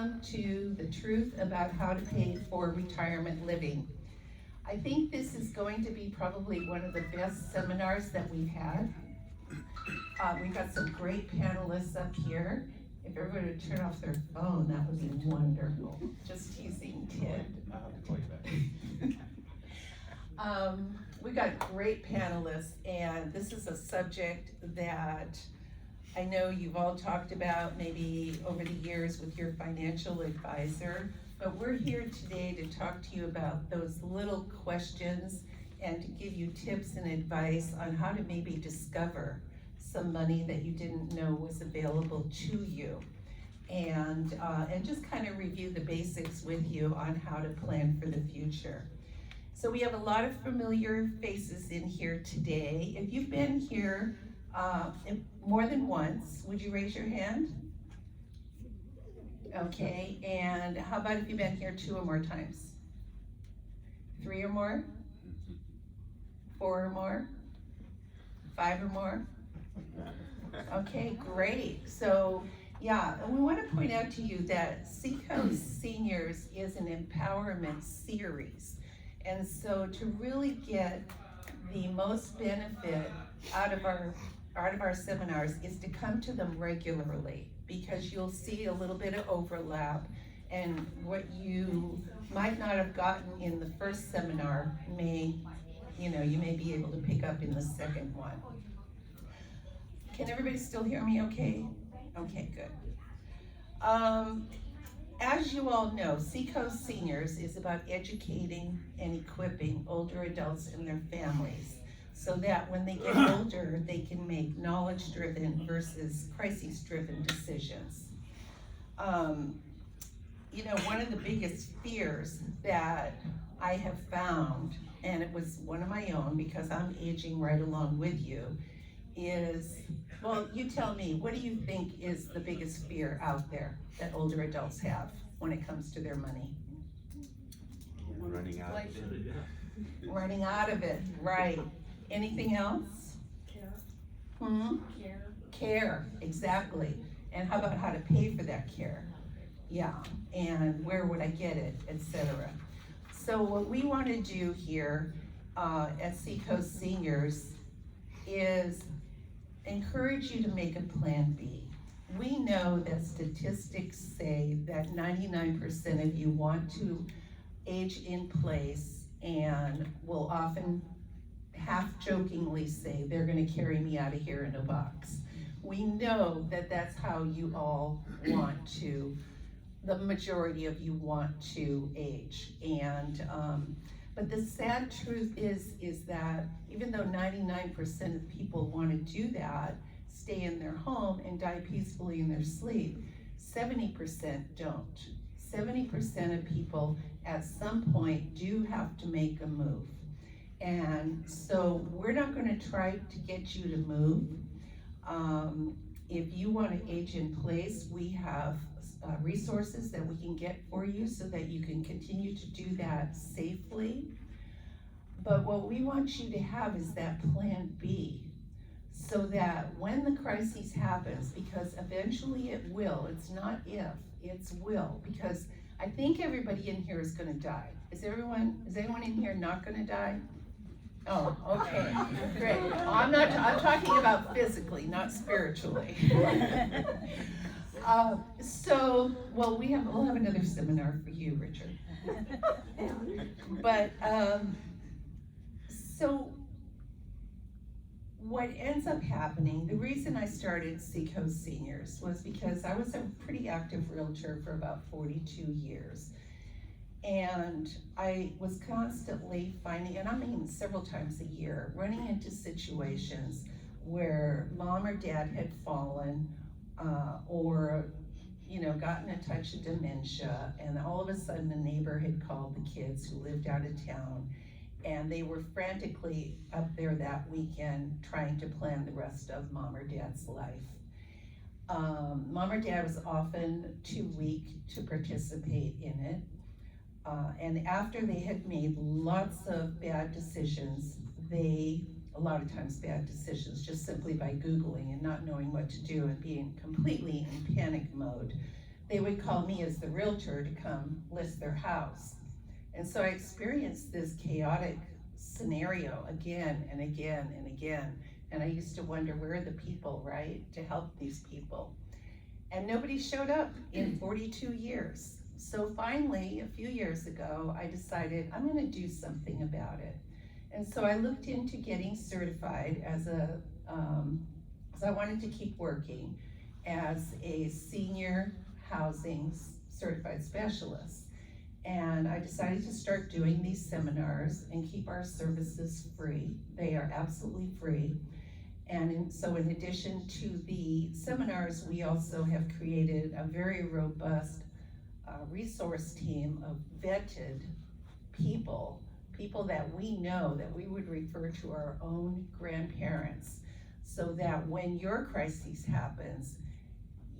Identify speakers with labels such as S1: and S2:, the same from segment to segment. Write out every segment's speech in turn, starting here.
S1: welcome to the truth about how to pay for retirement living. I think this is going to be probably one of the best seminars that we've had. We've got some great panelists up here. If everybody would turn off their phone, that would be wonderful. Just teasing Ted. We got great panelists, and this is a subject that I know you've all talked about maybe over the years with your financial advisor, but we're here today to talk to you about those little questions and to give you tips and advice on how to maybe discover some money that you didn't know was available to you. And just kind of review the basics with you on how to plan for the future. So we have a lot of familiar faces in here today. If you've been here more than once, would you raise your hand? Okay, and how about if you've been here 2 or more times? 3 or more? 4 or more? 5 or more? Okay, great. So yeah, and we want to point out to you that Seacoast Seniors is an empowerment series. And so to really get the most benefit out of our seminars is to come to them regularly, because you'll see a little bit of overlap, and what you might not have gotten in the first seminar you may be able to pick up in the second one. Can everybody still hear me okay? Okay, good. As you all know, Seacoast Seniors is about educating and equipping older adults and their families so that when they get older, they can make knowledge-driven versus crisis-driven decisions. One of the biggest fears that I have found, and it was one of my own because I'm aging right along with you, is, well, you tell me, what do you think is the biggest fear out there that older adults have when it comes to their money?
S2: Running out of it.
S1: Running out of it, right. Anything else?
S3: Care.
S1: Care, exactly. And how about how to pay for that care? Yeah, and where would I get it, etc. So what we want to do here at Seacoast Seniors is encourage you to make a plan B. We know that statistics say that 99% of you want to age in place and will often half-jokingly say they're going to carry me out of here in a box. We know that that's how you all want to, the majority of you want to age. And but the sad truth is that even though 99% of people want to do that, stay in their home and die peacefully in their sleep, 70% don't. 70% of people at some point do have to make a move. And so we're not going to try to get you to move. If you want to age in place, we have resources that we can get for you so that you can continue to do that safely. But what we want you to have is that plan B, so that when the crisis happens, because eventually it will, it's not if, it's will, because I think everybody in here is going to die. Is anyone in here not going to die? Oh, okay, great. I'm talking about physically, not spiritually. We'll have another seminar for you, Richard. But, so what ends up happening, the reason I started Seacoast Seniors was because I was a pretty active realtor for about 42 years. And I was constantly finding, and I mean several times a year, running into situations where mom or dad had fallen or gotten a touch of dementia, and all of a sudden the neighbor had called the kids who lived out of town, and they were frantically up there that weekend trying to plan the rest of mom or dad's life. Mom or dad was often too weak to participate in it. And after they had made lots of bad decisions, a lot of times bad decisions just simply by Googling and not knowing what to do and being completely in panic mode, they would call me as the realtor to come list their house. And so I experienced this chaotic scenario again and again and again. And I used to wonder, where are the people, right, to help these people? And nobody showed up in 42 years. So finally, a few years ago, I decided I'm gonna do something about it. And so I looked into getting certified as because I wanted to keep working as a senior housing certified specialist. And I decided to start doing these seminars and keep our services free. They are absolutely free. And so in addition to the seminars, we also have created a very robust resource team of vetted people that we know, that we would refer to our own grandparents, so that when your crisis happens,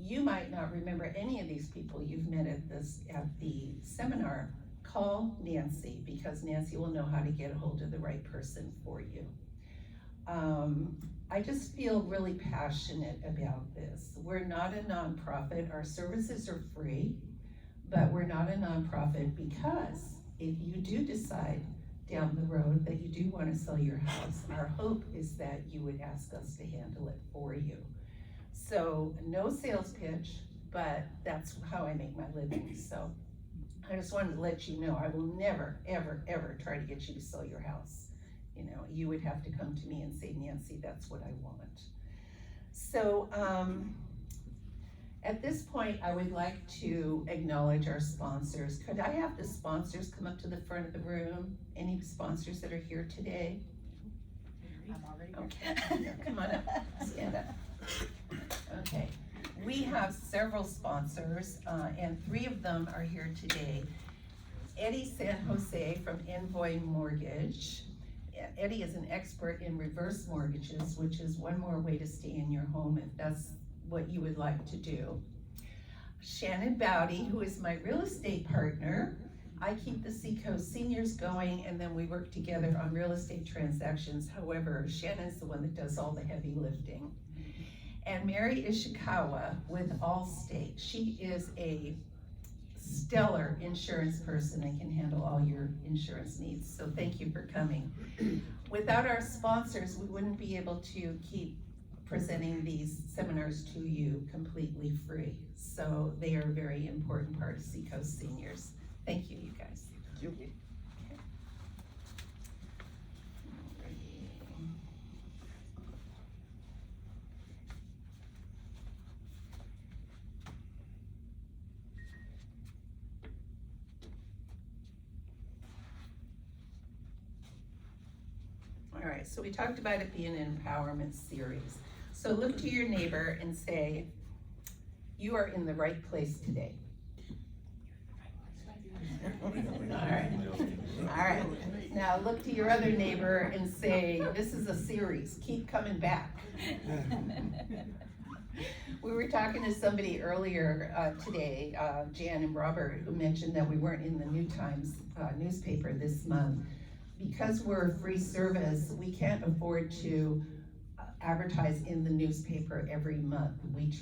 S1: you might not remember any of these people you've met at the seminar. Call Nancy, because Nancy will know how to get a hold of the right person for you. I just feel really passionate about this. We're not a nonprofit. Our services are free, but we're not a nonprofit because if you do decide down the road that you do want to sell your house, our hope is that you would ask us to handle it for you. So no sales pitch, but that's how I make my living. So I just wanted to let you know, I will never, ever, ever try to get you to sell your house. You know, you would have to come to me and say, Nancy, that's what I want. So at this point, I would like to acknowledge our sponsors. Could I have the sponsors come up to the front of the room? Any sponsors that are here today?
S2: I'm already
S1: okay. Come on up, stand up. Okay, we have several sponsors, and 3 of them are here today. Eddie San Jose from Envoy Mortgage. Eddie is an expert in reverse mortgages, which is one more way to stay in your home if that's what you would like to do. Shannon Bowdy, who is my real estate partner. I keep the Seacoast Seniors going, and then we work together on real estate transactions. However, Shannon's the one that does all the heavy lifting. And Mary Ishikawa with Allstate. She is a stellar insurance person and can handle all your insurance needs. So thank you for coming. Without our sponsors, we wouldn't be able to keep presenting these seminars to you completely free. So they are a very important part of Seacoast Seniors. Thank you, you guys.
S2: Thank you.
S1: All right, so we talked about it being an empowerment series. So look to your neighbor and say, you are in the right place today. All right. Now look to your other neighbor and say, this is a series, keep coming back. We were talking to somebody earlier today, Jan and Robert, who mentioned that we weren't in the New Times newspaper this month. Because we're a free service, we can't afford to advertise in the newspaper every month. We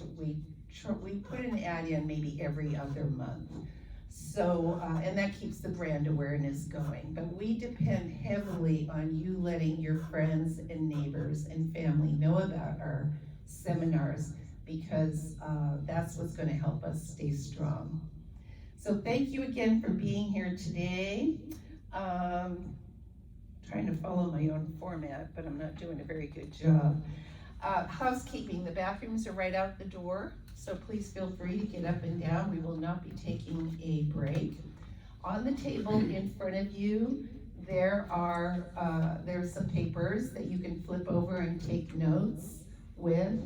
S1: put an ad in maybe every other month. So, and that keeps the brand awareness going. But we depend heavily on you letting your friends and neighbors and family know about our seminars, because that's what's gonna help us stay strong. So thank you again for being here today. Trying to follow my own format, but I'm not doing a very good job. Housekeeping, the bathrooms are right out the door, so please feel free to get up and down. We will not be taking a break. On the table in front of you, there's some papers that you can flip over and take notes with.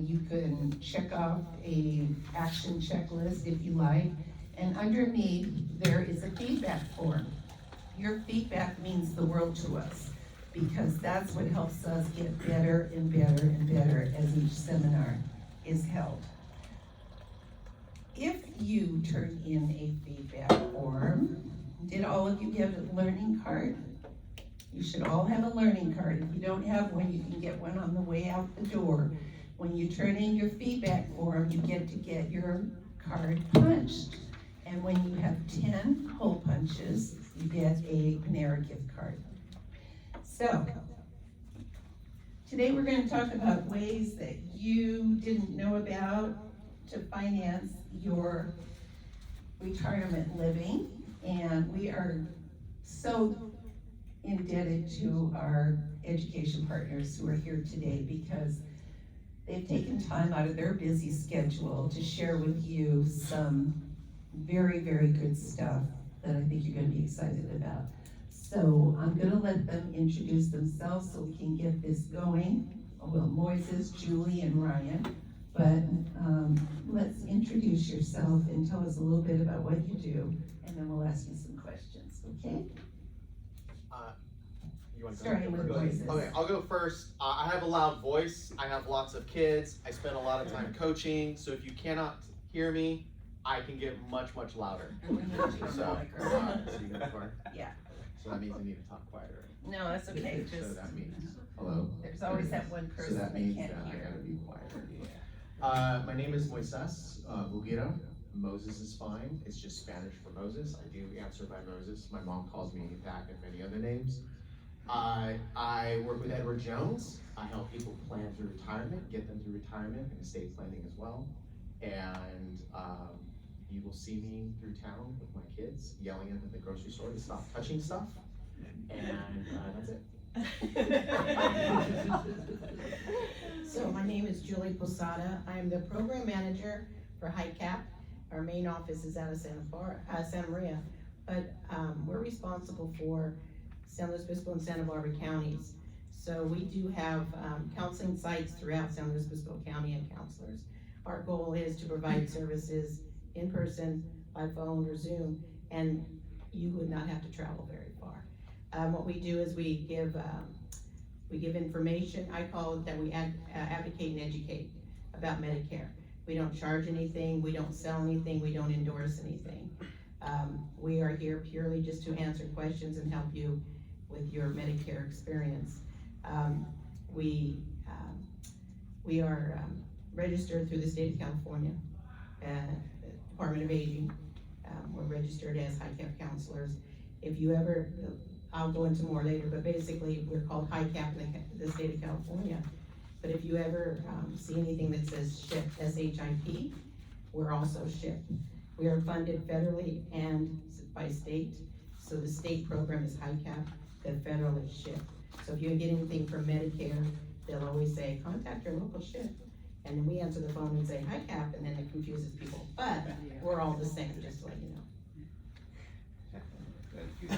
S1: You can check off a action checklist if you like. And underneath, there is a feedback form. Your feedback means the world to us, because that's what helps us get better and better and better as each seminar is held. If you turn in a feedback form, did all of you get a learning card? You should all have a learning card. If you don't have one, you can get one on the way out the door. When you turn in your feedback form, you get to get your card punched. And when you have 10 hole punches, you get a Panera gift card. So, today we're going to talk about ways that you didn't know about to finance your retirement living. And we are so indebted to our education partners who are here today because they've taken time out of their busy schedule to share with you some very, very good stuff that I think you're going to be excited about. So I'm going to let them introduce themselves so we can get this going. Well, Moyses, Julie, and Ryan. But let's introduce yourself and tell us a little bit about what you do, and then we'll ask you some questions, okay?
S3: You want to
S1: Starting with Moyses.
S3: Okay, I'll go first. I have a loud voice. I have lots of kids. I spend a lot of time coaching. So if you cannot hear me, I can get much, much louder.
S1: We need you
S3: So,
S1: on the microphone.
S3: so you got far?
S1: Yeah.
S3: So that means I need to talk quieter.
S1: No, that's okay,
S3: So
S1: just,
S3: that means, hello?
S1: there's always that one
S3: So
S1: person
S3: that
S1: that
S3: means
S1: can't
S3: that I
S1: hear.
S3: gotta be quieter. My name is Moyses, Muguira. Moses is fine. It's just Spanish for Moses. I do answer by Moses. My mom calls me that and many other names. I work with Edward Jones. I help people plan through retirement, get them through retirement and estate planning as well. And you will see me through town with my kids, yelling at them at the grocery store to stop touching stuff. And that's it.
S2: So my name is Julie Posada. I am the program manager for HICAP. Our main office is out of Santa Maria, but we're responsible for San Luis Obispo and Santa Barbara counties. So we do have counseling sites throughout San Luis Obispo County and counselors. Our goal is to provide services in person, by phone or Zoom, and you would not have to travel very far. What we do is we give information. I call it that we advocate and educate about Medicare. We don't charge anything, we don't sell anything, we don't endorse anything. We are here purely just to answer questions and help you with your Medicare experience. We are registered through the state of California, Department of Aging. We're registered as HICAP counselors. If you ever, I'll go into more later, but basically we're called HICAP in the state of California. But if you ever see anything that says SHIP, S-H-I-P, we're also SHIP. We are funded federally and by state. So the state program is HICAP, the federal is SHIP. So if you get anything from Medicare, they'll always say, contact your local SHIP. And then we answer the phone and say HICAP, and then it confuses people. But we're all the same, just to let you know.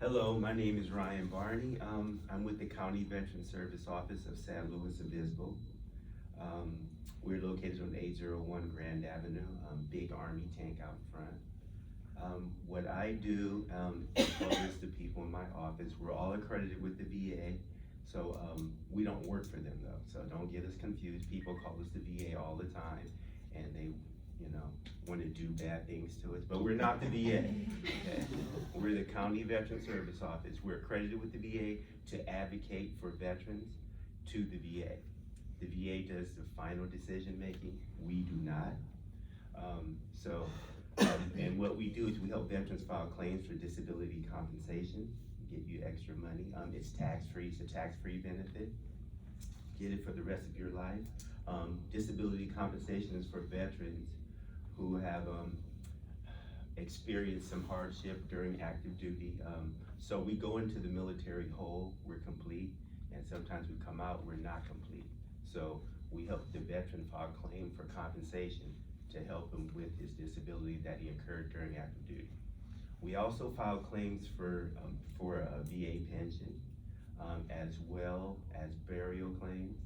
S4: Hello, my name is Ryan Barney. I'm with the County Veteran Service Office of San Luis Obispo. We're located on 801 Grand Avenue, big army tank out front. What I do is focus the people in my office. We're all accredited with the VA, so we don't work for them though, so don't get us confused. People call us the VA all the time, and they, want to do bad things to us, but we're not the VA. Okay? We're the County Veteran Service Office. We're accredited with the VA to advocate for veterans to the VA. The VA does the final decision making. We do not. And what we do is we help veterans file claims for disability compensation, get you extra money. It's tax-free, it's a tax-free benefit. Get it for the rest of your life. Disability compensation is for veterans who have experienced some hardship during active duty. So we go into the military whole, we're complete, and sometimes we come out, we're not complete. So we help the veteran file a claim for compensation to help him with his disability that he incurred during active duty. We also file claims for a VA pension, as well as burial claims.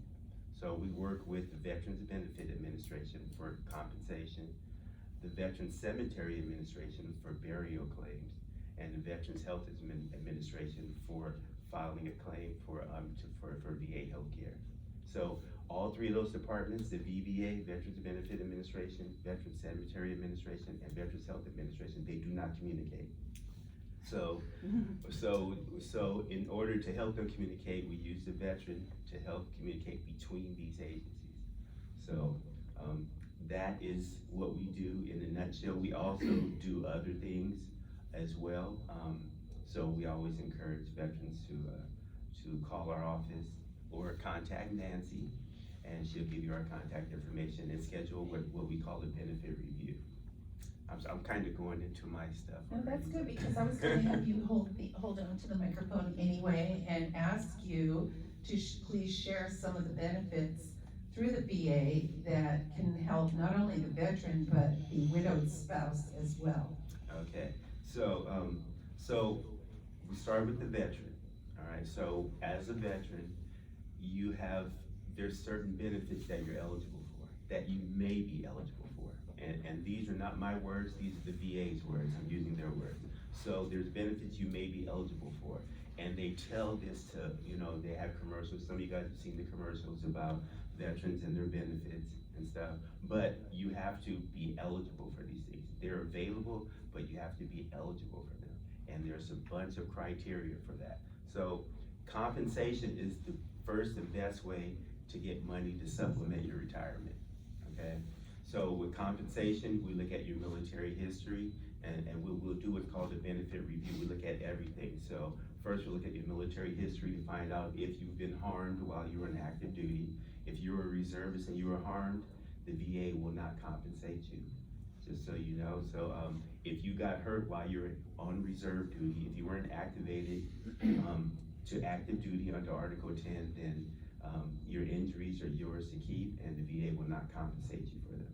S4: So we work with the Veterans Benefit Administration for compensation, the Veterans Cemetery Administration for burial claims, and the Veterans Health Administration for filing a claim for VA healthcare. So all three of those departments, the VBA, Veterans Benefit Administration, Veterans Cemetery Administration, and Veterans Health Administration, they do not communicate. So in order to help them communicate, we use the veteran to help communicate between these agencies. So that is what we do in a nutshell. We also do other things as well. So we always encourage veterans to call our office or contact Nancy, and she'll give you our contact information and schedule what we call a benefit review. I'm kind of going into my stuff.
S1: No, that's good, because I was gonna have you hold on to the microphone anyway and ask you to please share some of the benefits through the VA that can help not only the veteran, but the widowed spouse as well.
S4: Okay, so we start with the veteran, all right? So as a veteran, there's certain benefits that you're eligible for, that you may be eligible for. And these are not my words, these are the VA's words, I'm using their words. So there's benefits you may be eligible for. And they tell this to, they have commercials, some of you guys have seen the commercials about veterans and their benefits and stuff, but you have to be eligible for these things. They're available, but you have to be eligible for them. And there's a bunch of criteria for that. So compensation is the first and best way to get money to supplement your retirement, okay? So with compensation, we look at your military history, and we'll do what's called a benefit review. We look at everything. So first we'll look at your military history to find out if you've been harmed while you were in active duty. If you're a reservist and you were harmed, the VA will not compensate you, just so you know. So if you got hurt while you're on reserve duty, if you weren't activated to active duty under Article 10, then your injuries are yours to keep, and the VA will not compensate you for them.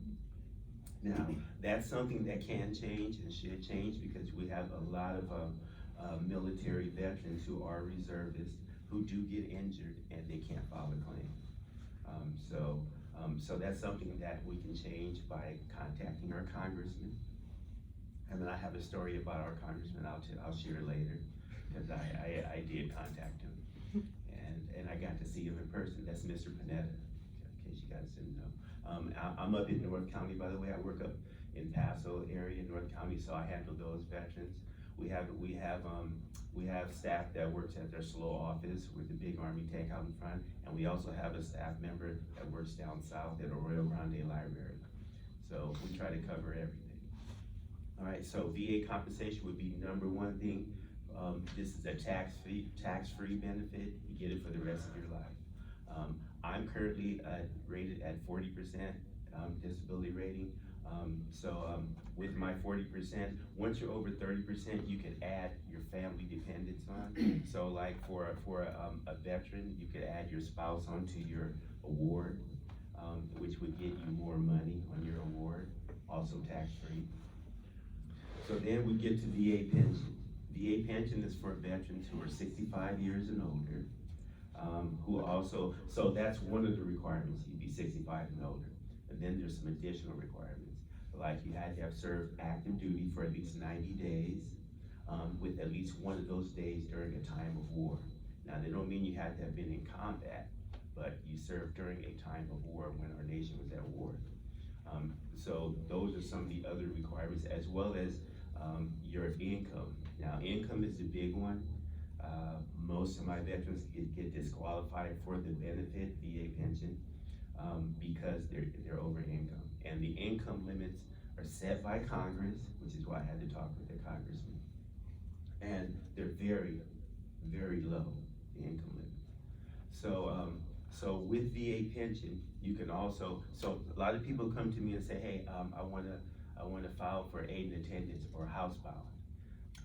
S4: Now, that's something that can change and should change, because we have a lot of military veterans who are reservists who do get injured and they can't file a claim. So that's something that we can change by contacting our congressman. And then I have a story about our congressman I'll share later, because I did contact him. And I got to see him in person. That's Mr. Panetta, in case you guys didn't know. I'm up in North County, by the way. I work up in Paso area, North County, so I handle those veterans. We have staff that works at their SLO office with the big Army tank out in front, and we also have a staff member that works down south at Arroyo Grande Library. So we try to cover everything. All right, so VA compensation would be number one thing. This is a tax-free benefit. You get it for the rest of your life. I'm currently rated at 40% disability rating. With my 40%, once you're over 30%, you can add your family dependents on. So like for a veteran, you could add your spouse onto your award, which would get you more money on your award, also tax-free. So then we get to VA pension. VA pension is for veterans who are 65 years and older, so that's one of the requirements, you'd be 65 and older. And then there's some additional requirements, like you had to have served active duty for at least 90 days, with at least one of those days during a time of war. Now, they don't mean you had to have been in combat, but you served during a time of war when our nation was at war. So those are some of the other requirements, as well as your income. Now, income is the big one. Most of my veterans get disqualified for the benefit, VA pension, because they're over income. And the income limits are set by Congress, which is why I had to talk with the congressman. And they're very, very low, the income limits. So with VA pension, you can also, so a lot of people come to me and say, hey, I wanna file for aid and attendance or housebound.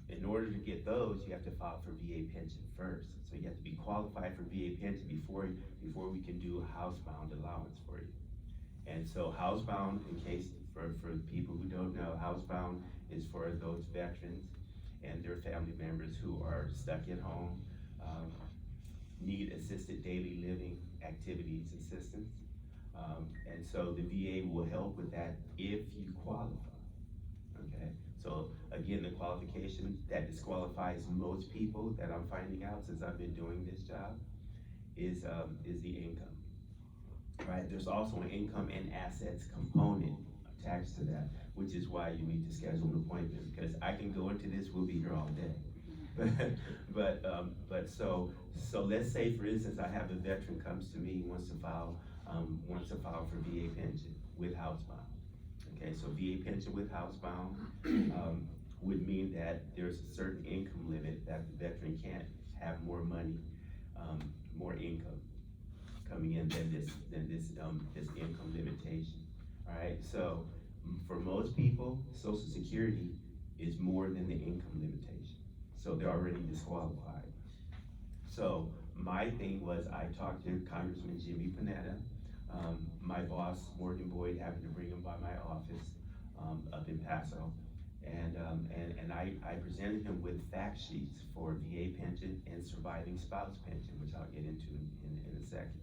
S4: In order to get those, you have to file for VA pension first. So you have to be qualified for VA pension before we can do a housebound allowance for you. And so housebound, in case, for people who don't know, housebound is for those veterans and their family members who are stuck at home, need assisted daily living activities assistance. And so the VA will help with that if you qualify, okay? So again, the qualification that disqualifies most people that I'm finding out since I've been doing this job is the income, right? There's also an income and assets component attached to that, which is why you need to schedule an appointment, because I can go into this, we'll be here all day. But so let's say, for instance, I have a veteran comes to me, wants to file for VA pension with housebound. Okay, so VA pension with housebound, would mean that there's a certain income limit that the veteran can't have more money, more income coming in than this income limitation. All right, so for most people, Social Security is more than the income limitation, so they're already disqualified. So my thing was, I talked to Congressman Jimmy Panetta, my boss, Morgan Boyd, happened to bring him by my office up in Paso. And I presented him with fact sheets for VA pension and surviving spouse pension, which I'll get into in a second.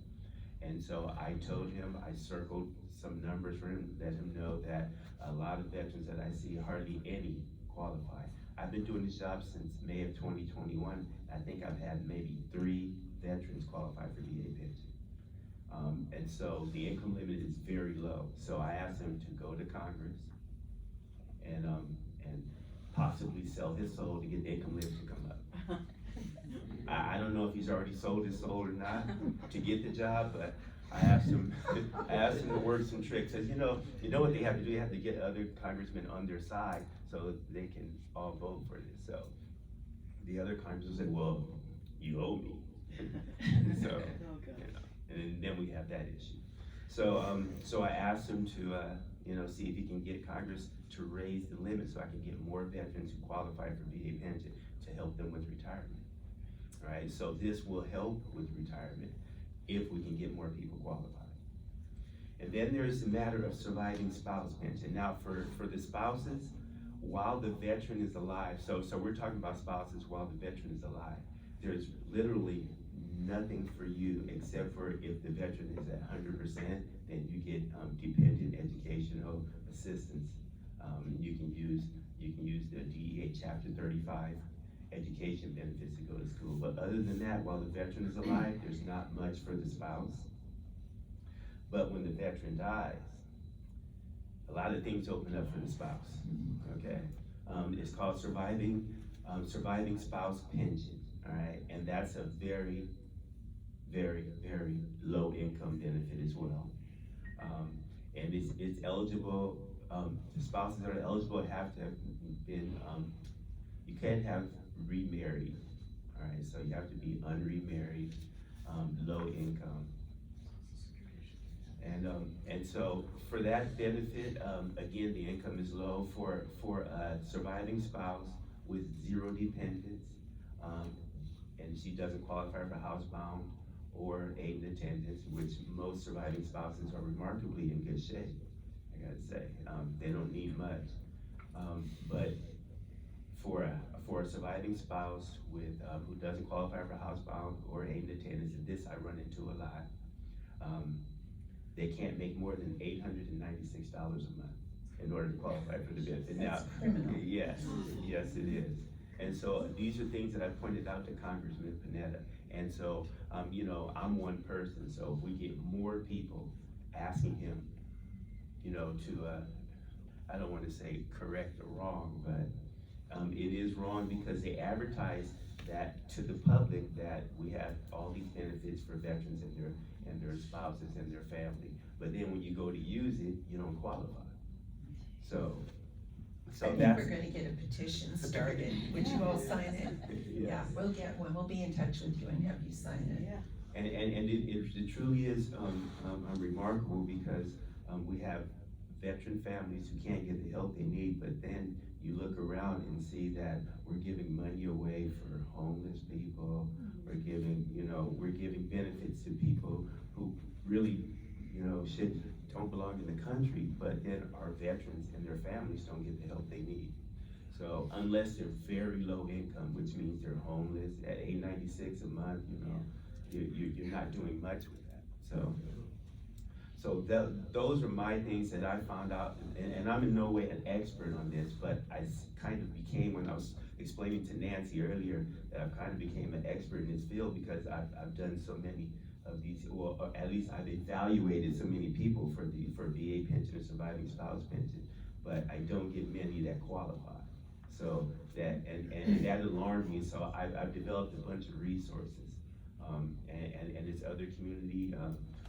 S4: And so I told him, I circled some numbers for him, let him know that a lot of veterans that I see, hardly any qualify. I've been doing this job since May of 2021. I think I've had maybe 3 veterans qualify for VA pension. And so the income limit is very low. So I asked him to go to Congress and possibly sell his soul to get the income limit to come up. I don't know if he's already sold his soul or not to get the job, but I asked him to work some tricks. Cause you know what they have to do, they have to get other congressmen on their side so they can all vote for this. So the other congressmen said, well, you owe me. So, and then we have that issue. So I asked him to, see if he can get Congress to raise the limit so I can get more veterans who qualify for VA pension to help them with retirement. All right, so this will help with retirement if we can get more people qualified. And then there's the matter of surviving spouse pension. Now for the spouses, while the veteran is alive, so we're talking about spouses while the veteran is alive, there's literally nothing for you except for if the veteran is at 100%, then you get dependent educational assistance. You can use the DEA Chapter 35 education benefits to go to school. But other than that, while the veteran is alive, there's not much for the spouse. But when the veteran dies, a lot of things open up for the spouse, okay? It's called surviving spouse pension, all right? And that's a very, very, very low income benefit as well. And it's eligible, the spouses that are eligible have to have been, you can't have remarried, all right? So you have to be unremarried, low income. And so for that benefit, again, the income is low for a surviving spouse with 0 dependents, and she doesn't qualify for housebound or aid and attendance, which most surviving spouses are remarkably in good shape, I gotta say. They don't need much. But for a surviving spouse with who doesn't qualify for housebound or aid and attendance, and this I run into a lot, they can't make more than $896 a month in order to qualify for the benefit.
S1: That's
S4: now,
S1: criminal.
S4: yes, it is. And so these are things that I pointed out to Congressman Panetta. And so, I'm one person, so if we get more people asking him, to, I don't want to say correct or wrong, but it is wrong because they advertise that to the public that we have all these benefits for veterans and their spouses and their family. But then when you go to use it, you don't qualify. So
S1: I think
S4: that's,
S1: we're gonna get a petition started. Would you all sign it?
S4: yes.
S1: Yeah, we'll get one. We'll be in touch with you and have you sign it.
S2: Yeah.
S4: And it truly is remarkable because we have veteran families who can't get the help they need, but then you look around and see that we're giving money away for homeless people. We're giving benefits to people who really, don't belong in the country, but then our veterans and their families don't get the help they need. So unless they're very low income, which means they're homeless at $896 a month, you're not doing much with that. So those are my things that I found out, and I'm in no way an expert on this, but I kind of became, when I was explaining to Nancy earlier, that I kind of became an expert in this field because I've done so many of these, or at least I've evaluated so many people for VA pension and surviving spouse pension, but I don't get many that qualify. So that, and that alarmed me, so I've developed a bunch of resources, and it's other community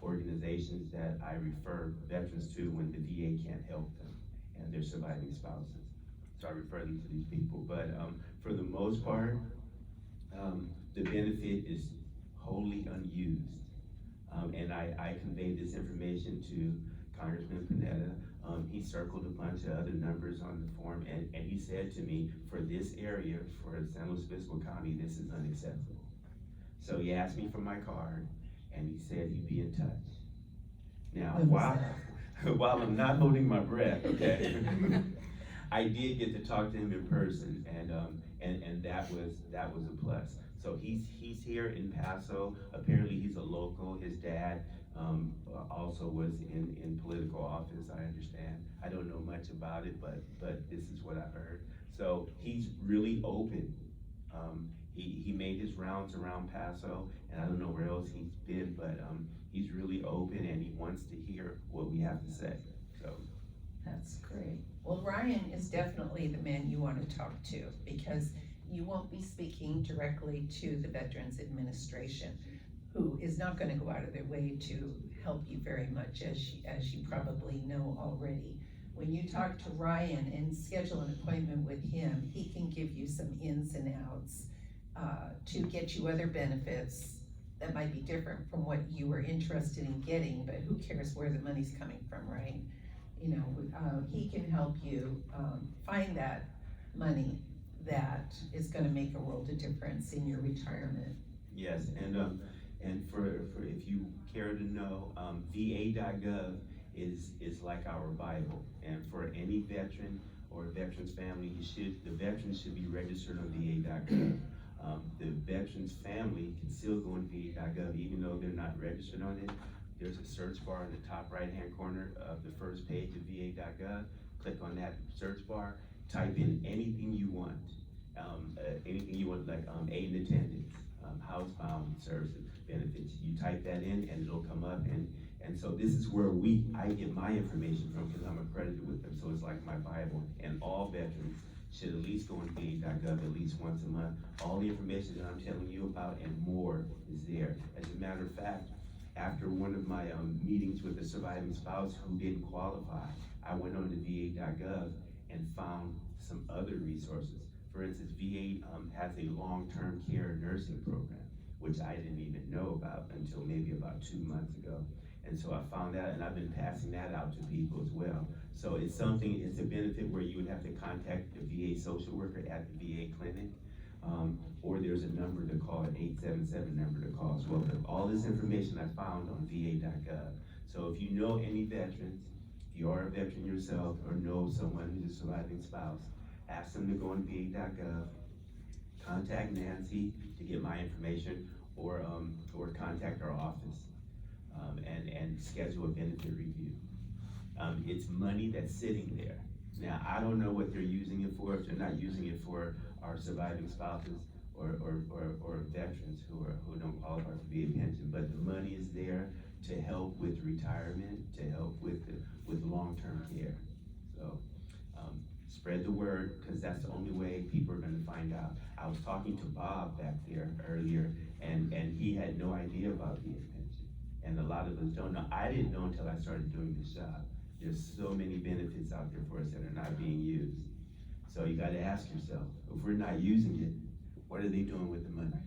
S4: organizations that I refer veterans to when the VA can't help them. and their surviving spouses. So I refer them to these people, but for the most part, the benefit is wholly unused. And I conveyed this information to Congressman Panetta. He circled a bunch of other numbers on the form, and he said to me, for this area, for San Luis Obispo County, this is unacceptable. So he asked me for my card, and he said he'd be in touch. Now, while I'm not holding my breath, okay, I did get to talk to him in person, and that was a plus. So he's here in Paso. Apparently he's a local. His dad also was in political office, I understand. I don't know much about it, but this is what I heard. So he's really open. He made his rounds around Paso, and I don't know where else he's been, but he's really open and he wants to hear what we have to say. So
S1: That's great. Well, Ryan is definitely the man you want to talk to, because you won't be speaking directly to the Veterans Administration, who is not going to go out of their way to help you very much, as you probably know already. When you talk to Ryan and schedule an appointment with him, he can give you some ins and outs to get you other benefits that might be different from what you were interested in getting, but who cares where the money's coming from, right? You know, he can help you find that money that is gonna make a world of difference in your retirement.
S4: yes, and for if you care to know, VA.gov is like our Bible, and for any veteran or veteran's family, the veteran should be registered on VA.gov. The veteran's family can still go on VA.gov even though they're not registered on it. There's a search bar in the top right-hand corner of the first page of VA.gov. Click on that search bar, type in anything you want. Like aid and attendance, housebound services, benefits. You type that in and it'll come up, and so this is where I get my information from, because I'm accredited with them, so it's like my Bible. And all veterans should at least go on VA.gov at least once a month. All the information that I'm telling you about and more is there. As a matter of fact, after one of my meetings with a surviving spouse who didn't qualify, I went on to VA.gov and found some other resources. For instance, VA has a long-term care nursing program, which I didn't even know about until maybe about 2 months ago. And so I found that, and I've been passing that out to people as well. So it's a benefit where you would have to contact the VA social worker at the VA clinic, or there's a number to call, an 877 number to call as well. But all this information I found on VA.gov. So if you know any veterans, if you are a veteran yourself or know someone who's a surviving spouse, ask them to go on VA.gov, contact Nancy to get my information, or contact our office and schedule a benefit review. It's money that's sitting there. Now, I don't know what they're using it for, if they're not using it for our surviving spouses or veterans who don't qualify for VA pension, but the money is there to help with retirement, to help with long-term care. So spread the word, because that's the only way people are gonna find out. I was talking to Bob back there earlier, and he had no idea about VA pension. And a lot of us don't know. I didn't know until I started doing this job. There's so many benefits out there for us that are not being used. So you gotta ask yourself, if we're not using it, what are they doing with the money?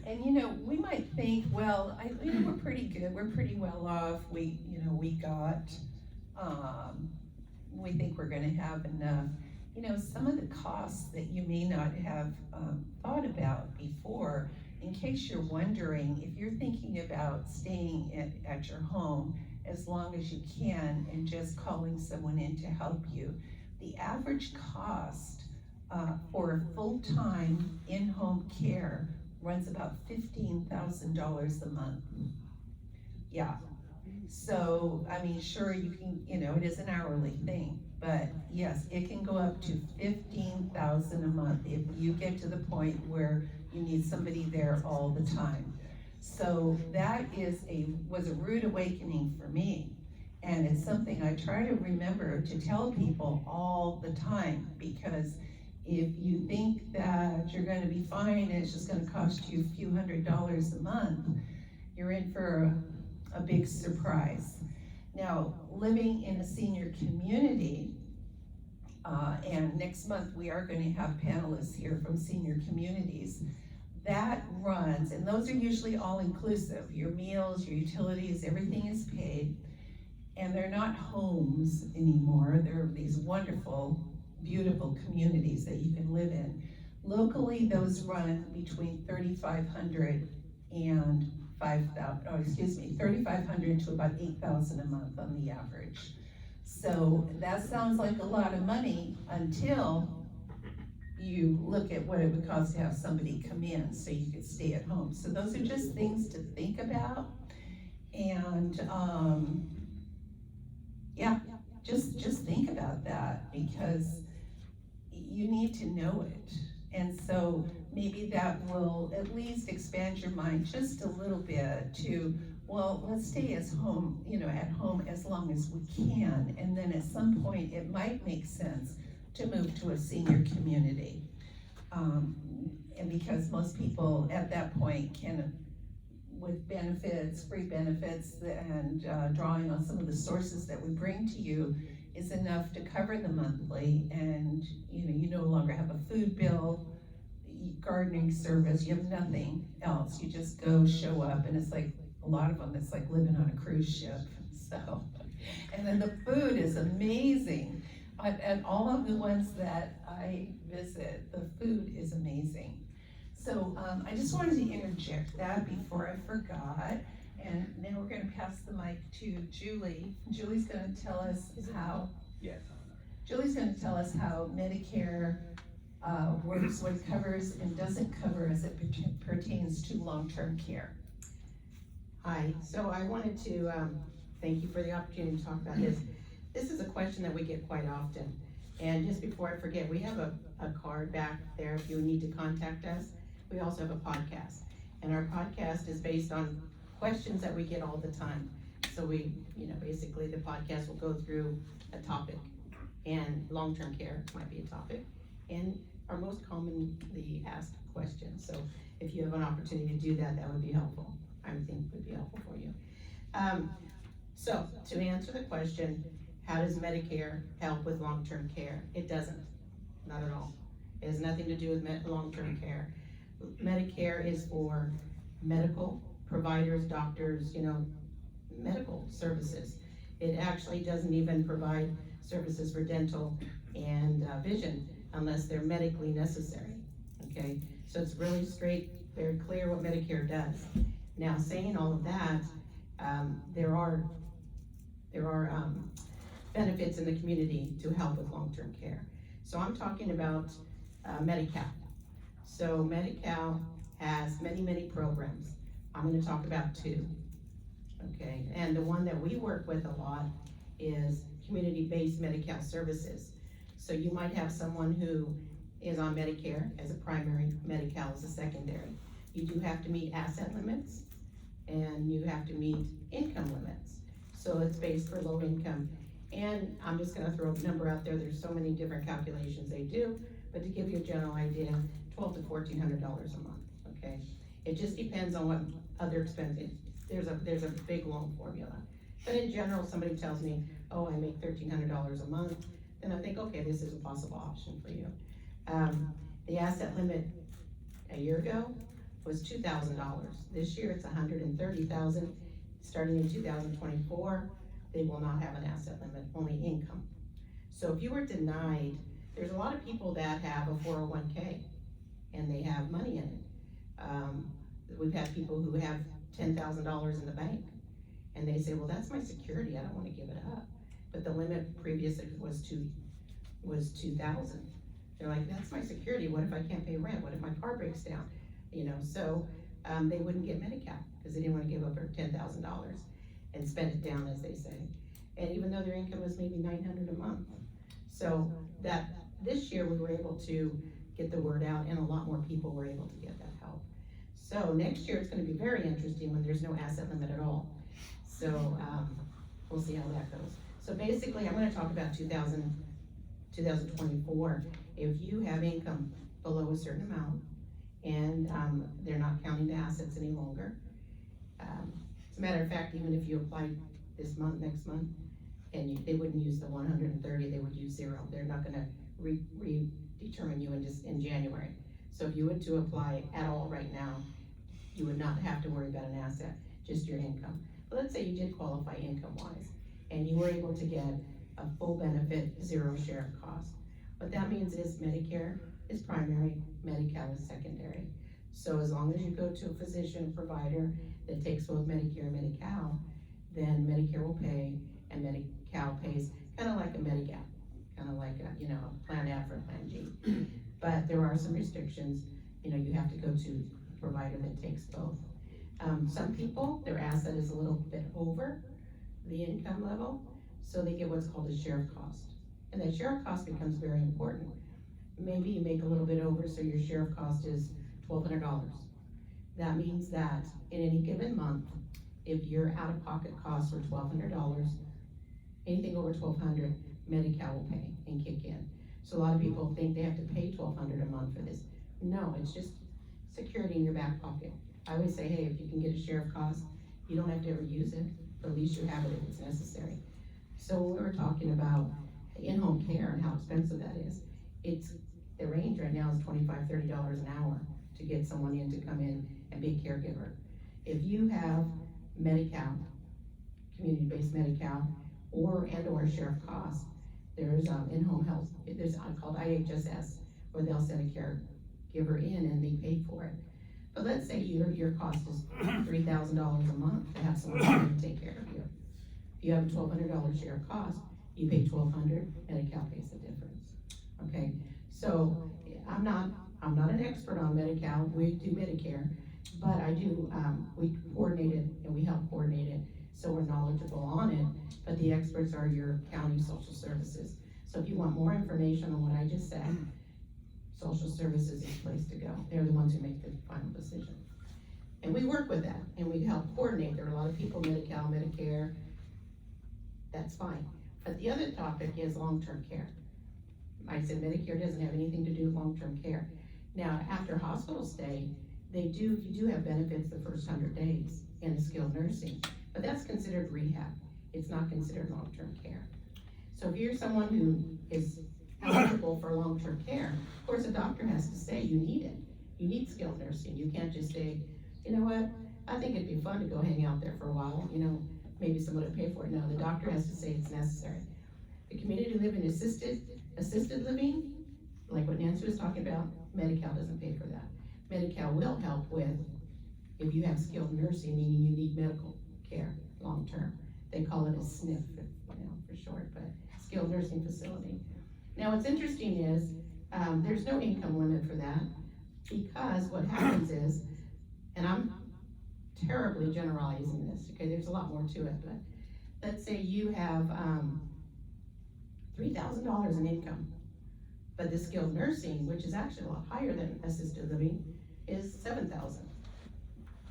S1: And we might think, well, we're pretty good, we're pretty well off, we think we're gonna have enough. Some of the costs that you may not have thought about before, in case you're wondering, if you're thinking about staying at your home as long as you can and just calling someone in to help you, the average cost for full-time in-home care runs about $15,000 a month. Yeah. So, sure, you can, it is an hourly thing, but yes, it can go up to $15,000 a month if you get to the point where you need somebody there all the time. So that was a rude awakening for me. And it's something I try to remember to tell people all the time, because if you think that you're gonna be fine and it's just gonna cost you a few $100s a month, you're in for a big surprise. Now, living in a senior community, And next month, we are gonna have panelists here from senior communities. That runs, and those are usually all inclusive, your meals, your utilities, everything is paid. And they're not homes anymore, they're these wonderful, beautiful communities that you can live in. Locally, those run between $3,500 and $3,500 to about $8,000 a month on the average. So that sounds like a lot of money until you look at what it would cost to have somebody come in so you could stay at home. So those are just things to think about. And, yeah, just think about that, because you need to know it. And so maybe that will at least expand your mind just a little bit to, well, let's stay at home as long as we can. And then at some point, it might make sense to move to a senior community. And because most people at that point can, with benefits, free benefits, and drawing on some of the sources that we bring to you, is enough to cover the monthly, and you no longer have a food bill, gardening service, you have nothing else. You just go, show up, and it's like, a lot of them, it's like living on a cruise ship, so. And then the food is amazing. And all of the ones that I visit, the food is amazing. So I just wanted to interject that before I forgot. And now we're gonna pass the mic to Julie. Julie's gonna tell us how,
S4: Yes.
S1: Julie's gonna tell us how Medicare works, what it covers and doesn't cover as it pertains to long-term care.
S2: Hi, so I wanted to thank you for the opportunity to talk about this. This is a question that we get quite often. And just before I forget, we have a card back there if you need to contact us. We also have a podcast. And our podcast is based on questions that we get all the time. So we, basically the podcast will go through a topic, and long-term care might be a topic, and our most commonly asked questions. So if you have an opportunity to do that, that would be helpful. I think would be helpful for you. So to answer the question, how does Medicare help with long-term care? It doesn't, not at all. It has nothing to do with long-term care. Medicare is for medical providers, doctors, medical services. It actually doesn't even provide services for dental and vision unless they're medically necessary, okay? So it's really straight, very clear what Medicare does. Now, saying all of that, there are benefits in the community to help with long-term care. So I'm talking about Medi-Cal. So Medi-Cal has many, many programs. I'm gonna talk about two, okay? And the one that we work with a lot is community-based Medi-Cal services. So you might have someone who is on Medicare as a primary, Medi-Cal as a secondary. You do have to meet asset limits, and you have to meet income limits. So it's based for low income. And I'm just gonna throw a number out there, there's so many different calculations they do, but to give you a general idea, $1,200 to $1,400 a month, okay? It just depends on what other expenses, there's a big long formula. But in general, somebody tells me, oh, I make $1,300 a month, then I think, okay, this is a possible option for you. The asset limit a year ago was $2,000. This year it's $130,000. Starting in 2024, they will not have an asset limit, only income. So if you were denied, there's a lot of people that have a 401k and they have money in it. We've had people who have $10,000 in the bank and they say, well, that's my security, I don't wanna give it up. But the limit previous was 2,000. They're like, that's my security, what if I can't pay rent? What if my car breaks down? So they wouldn't get Medi-Cal because they didn't wanna give up their $10,000 and spend it down, as they say. And even though their income was maybe $900 a month. So that this year we were able to get the word out and a lot more people were able to get that help. So next year it's gonna be very interesting when there's no asset limit at all. So we'll see how that goes. So basically I'm gonna talk about 2024. If you have income below a certain amount and they're not counting the assets any longer. As a matter of fact, even if you applied this month, next month, and they wouldn't use the 130, they would use 0. They're not gonna redetermine you in January. So if you were to apply at all right now, you would not have to worry about an asset, just your income. But let's say you did qualify income-wise, and you were able to get a full benefit, zero share of cost. What that means is Medicare is primary, Medi-Cal is secondary. So as long as you go to a physician provider that takes both Medicare and Medi-Cal, then Medicare will pay, and Medi-Cal pays, kind of like a Medigap, kind of like a, Plan F or Plan G. But there are some restrictions, you have to go to a provider that takes both. Some people, their asset is a little bit over the income level, so they get what's called a share of cost. And that share of cost becomes very important. Maybe you make a little bit over, so your share of cost is $1,200. That means that in any given month, if your out-of-pocket costs were $1,200, anything over $1,200, Medi-Cal will pay and kick in. So a lot of people think they have to pay $1,200 a month for this. No, it's just security in your back pocket. I always say, hey, if you can get a share of cost, you don't have to ever use it, but at least you have it if it's necessary. So when we were talking about in-home care and how expensive that is, the range right now is $25, $30 an hour to get someone in to come in and be a caregiver. If you have Medi-Cal, community-based Medi-Cal, or a share of cost, there's in-home health, there's called IHSS, where they'll send a caregiver in and they pay for it. But let's say your cost is $3,000 a month to have someone come in and take care of you. If you have a $1,200 share of cost, you pay $1,200, Medi-Cal pays the difference. Okay, so I'm not an expert on Medi-Cal. We do Medicare, but I do. We coordinate it and we help coordinate it, so we're knowledgeable on it. But the experts are your county social services. So if you want more information on what I just said, social services is the place to go. They're the ones who make the final decision. And we work with that and we help coordinate. There are a lot of people, Medi-Cal, Medicare, that's fine. But the other topic is long-term care. I said Medicare doesn't have anything to do with long-term care. Now, after hospital stay, you do have benefits the first 100 days in a skilled nursing, but that's considered rehab. It's not considered long-term care. So if you're someone who is eligible for long-term care, of course a doctor has to say you need it. You need skilled nursing. You can't just say, you know what, I think it'd be fun to go hang out there for a while, maybe someone would pay for it. No, the doctor has to say it's necessary. The community living assisted living, like what Nancy was talking about, Medi-Cal doesn't pay for that. Medi-Cal will help with if you have skilled nursing, meaning you need medical care long-term. They call it a SNF, for short, but skilled nursing facility. Now what's interesting is, there's no income limit for that, because what happens is, and I'm terribly generalizing this, okay, there's a lot more to it, but let's say you have $3,000 in income, but the skilled nursing, which is actually a lot higher than assisted living, is $7,000.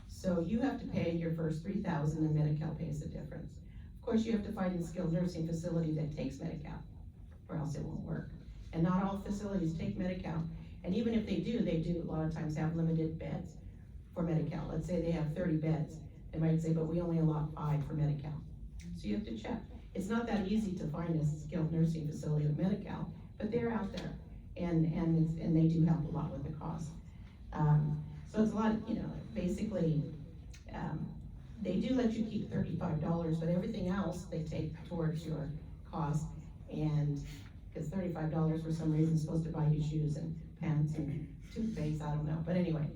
S2: So you have to pay your first $3,000 and Medi-Cal pays the difference. Of course, you have to find a skilled nursing facility that takes Medi-Cal, or else it won't work. And not all facilities take Medi-Cal, and even if they do a lot of times have limited beds for Medi-Cal. Let's say they have 30 beds. They might say, but we only allot 5 for Medi-Cal. So you have to check. It's not that easy to find a skilled nursing facility with Medi-Cal, but they're out there, and they do help a lot with the cost. So it's a lot, basically, they do let you keep $35, but everything else they take towards your cost, and because $35 for some reason is supposed to buy you shoes and pants and toothpaste, I don't know, but anyway,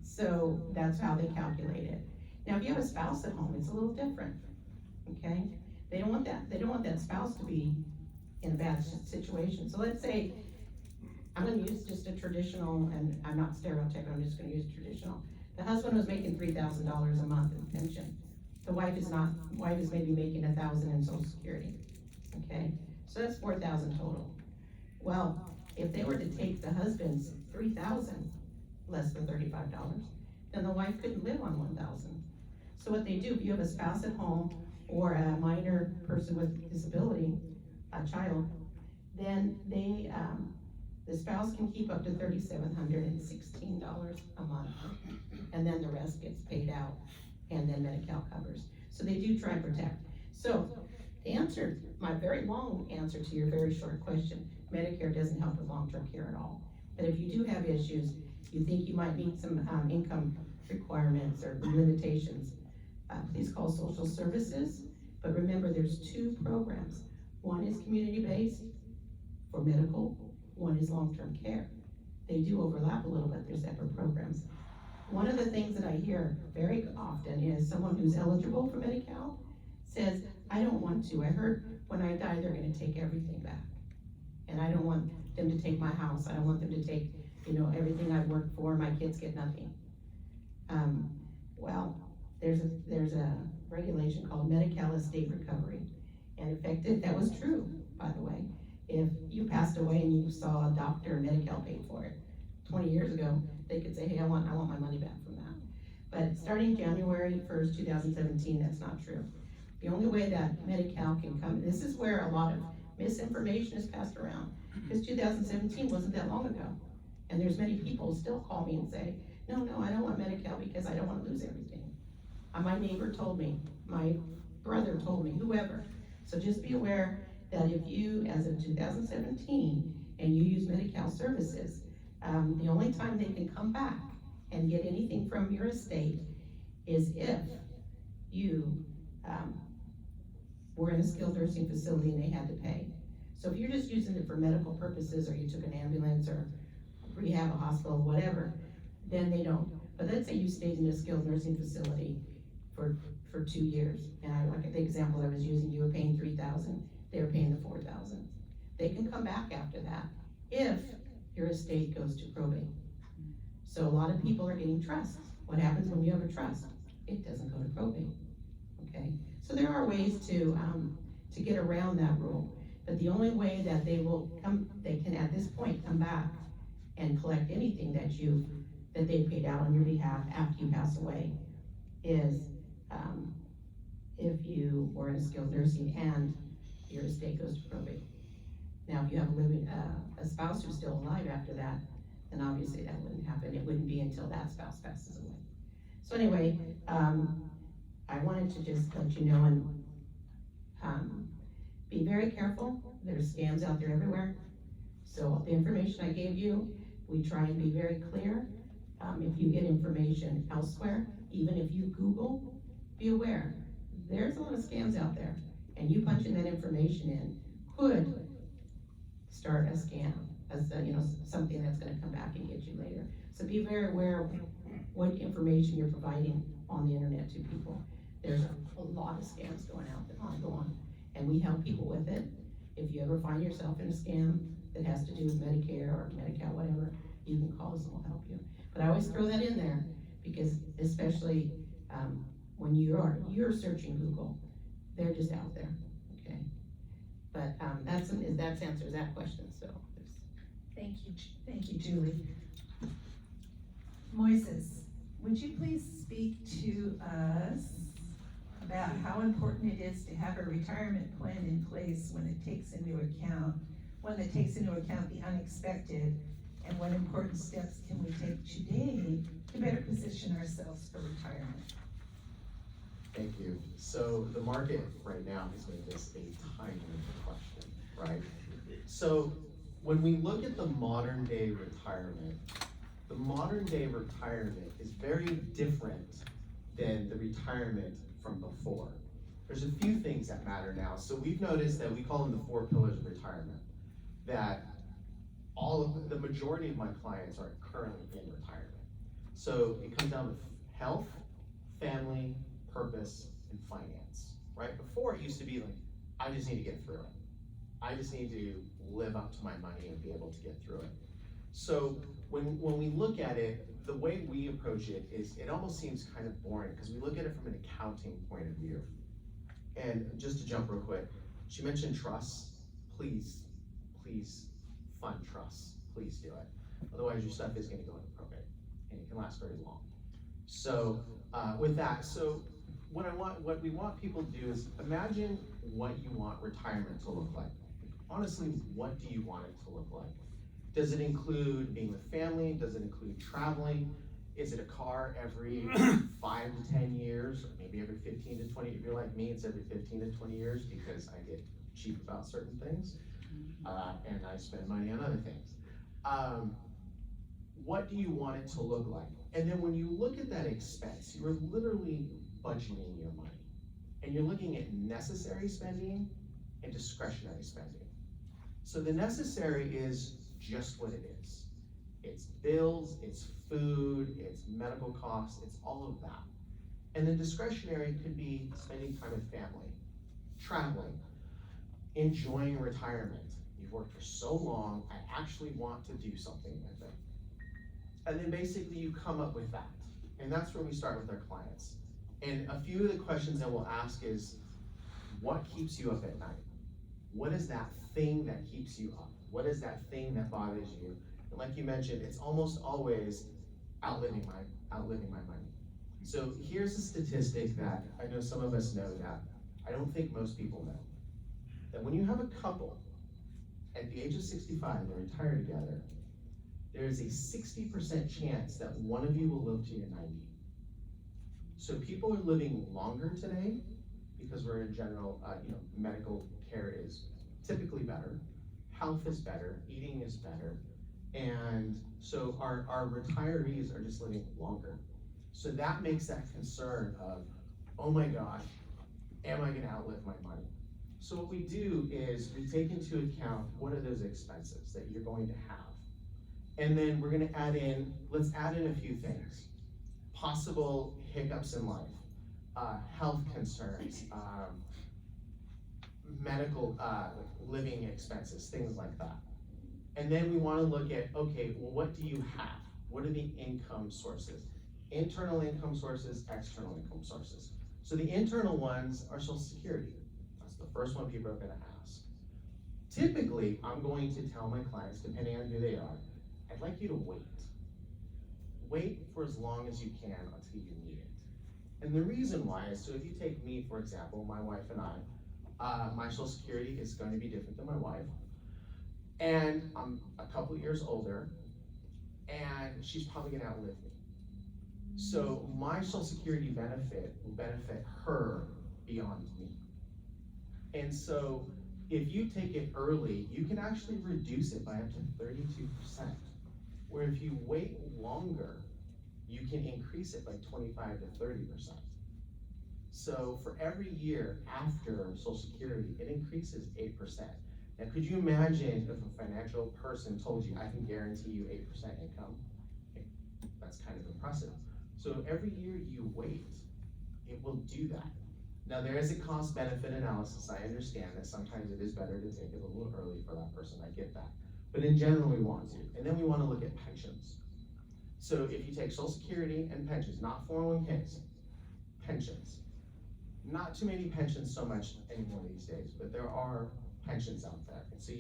S2: so that's how they calculate it. Now, if you have a spouse at home, it's a little different, okay? They don't want that spouse to be in a bad situation. So let's say, I'm gonna use just a traditional, and I'm not stereotyping, I'm just gonna use traditional. The husband was making $3,000 a month in pension. The wife is maybe making $1,000 in Social Security, okay? So that's $4,000 total. Well, if they were to take the husband's $3,000 less than $35, then the wife couldn't live on $1,000. So what they do, if you have a spouse at home or a minor person with disability, a child, then the spouse can keep up to $3,716 a month, and then the rest gets paid out, and then Medi-Cal covers. So they do try and protect. So the answer, my very long answer to your very short question, Medicare doesn't help with long-term care at all. But if you do have issues, you think you might meet some, income requirements or limitations, please call social services. But remember, there's two programs. One is community-based for medical, one is long-term care. They do overlap a little bit, they're separate programs. One of the things that I hear very often is someone who's eligible for Medi-Cal says, I don't want to. I heard when I die, they're gonna take everything back. And I don't want them to take my house. I don't want them to take, everything I've worked for. My kids get nothing. Well, there's a regulation called Medi-Cal estate recovery. And effective, that was true, by the way. If you passed away and you saw a doctor, Medi-Cal paid for it 20 years ago, they could say, hey, I want my money back from that. But starting January 1st, 2017, that's not true. The only way that Medi-Cal can come, this is where a lot of misinformation is passed around, because 2017 wasn't that long ago. And there's many people still call me and say, no, I don't want Medi-Cal because I don't want to lose everything. My neighbor told me, my brother told me, whoever. So just be aware that if you, as of 2017, and you use Medi-Cal services, the only time they can come back and get anything from your estate is if you were in a skilled nursing facility and they had to pay. So if you're just using it for medical purposes, or you took an ambulance or rehab, a hospital, whatever, then they don't. But let's say you stayed in a skilled nursing facility for 2 years, and like the example I was using, you were paying $3,000, they were paying the $4,000. They can come back after that if your estate goes to probate. So a lot of people are getting trusts. What happens when you have a trust? It doesn't go to probate, okay? So there are ways to get around that rule, but the only way that they can at this point come back and collect anything that they paid out on your behalf after you pass away is if you were in a skilled nursing and your estate goes to probate. Now, if you have a spouse who's still alive after that, then obviously that wouldn't happen. It wouldn't be until that spouse passes away. So anyway, I wanted to just let you know and be very careful. There's scams out there everywhere. So the information I gave you, we try and be very clear. If you get information elsewhere, even if you Google, be aware, there's a lot of scams out there, and you punching that information in could start a scam, as something that's gonna come back and get you later. So be very aware of what information you're providing on the internet to people. There's a lot of scams going on, and we help people with it. If you ever find yourself in a scam that has to do with Medicare or Medi-Cal, whatever, you can call us and we'll help you. But I always throw that in there, because especially when you're searching Google, they're just out there, okay? But that answers that question, so.
S1: Thank you, Julie. Moyses, would you please speak to us about how important it is to have a retirement plan in place when it takes into account the unexpected, and what important steps can we take today to better position ourselves for retirement?
S3: Thank you. So the market right now has made this a tiny question, right? So when we look at the modern day retirement is very different than the retirement from before. There's a few things that matter now. So we've noticed that we call them the 4 pillars of retirement, that the majority of my clients are currently in retirement. So it comes down to health, family, purpose, and finance, right? Before it used to be like, I just need to get through it. I just need to live up to my money and be able to get through it. So when we look at it, the way we approach it is, it almost seems kind of boring, because we look at it from an accounting point of view. And just to jump real quick, she mentioned trusts. Please fund trusts, please do it. Otherwise your stuff is gonna go into probate, and it can last very long. So with that, what we want people to do is imagine what you want retirement to look like. Honestly, what do you want it to look like? Does it include being with family? Does it include traveling? Is it a car every 5 to 10 years, or maybe every 15 to 20? If you're like me, it's every 15 to 20 years, because I get cheap about certain things. and I spend money on other things. What do you want it to look like? And then when you look at that expense, you're literally budgeting your money. And you're looking at necessary spending and discretionary spending. So the necessary is just what it is. It's bills, it's food, it's medical costs, it's all of that. And then discretionary could be spending time with family, traveling, enjoying retirement. You've worked for so long, I actually want to do something with it. And then basically you come up with that. And that's where we start with our clients. And a few of the questions that we'll ask is, what keeps you up at night? What is that thing that keeps you up? What is that thing that bothers you? And like you mentioned, it's almost always outliving my money. So here's a statistic that I know some of us know that I don't think most people know. That when you have a couple, at the age of 65, they retire together, there is a 60% chance that one of you will live to your 90. So people are living longer today because we're in general, medical care is typically better, health is better, eating is better, and so our retirees are just living longer. So that makes that concern of, oh my gosh, am I gonna outlive my money? So what we do is we take into account what are those expenses that you're going to have. And then we're gonna let's add in a few things. Possible hiccups in life, health concerns, medical, living expenses, things like that. And then we wanna look at, okay, well, what do you have? What are the income sources? Internal income sources, external income sources. So the internal ones are Social Security. That's the first one people are gonna ask. Typically, I'm going to tell my clients, depending on who they are, I'd like you to wait. Wait for as long as you can until you need it. And the reason why is, so if you take me, for example, my wife and I, my Social Security is going to be different than my wife. And I'm a couple years older, and she's probably gonna outlive me. So my Social Security benefit will benefit her beyond me. And so if you take it early, you can actually reduce it by up to 32%. Where if you wait longer, you can increase it by 25 to 30%. So for every year after Social Security, it increases 8%. Now, could you imagine if a financial person told you, I can guarantee you 8% income? That's kind of impressive. So every year you wait, it will do that. Now, there is a cost-benefit analysis. I understand that sometimes it is better to take it a little early for that person. I get that. But in general, we want to. And then we want to look at pensions. So if you take Social Security and pensions, not 401ks, pensions. Not too many pensions so much anymore these days, but there are pensions out there. And so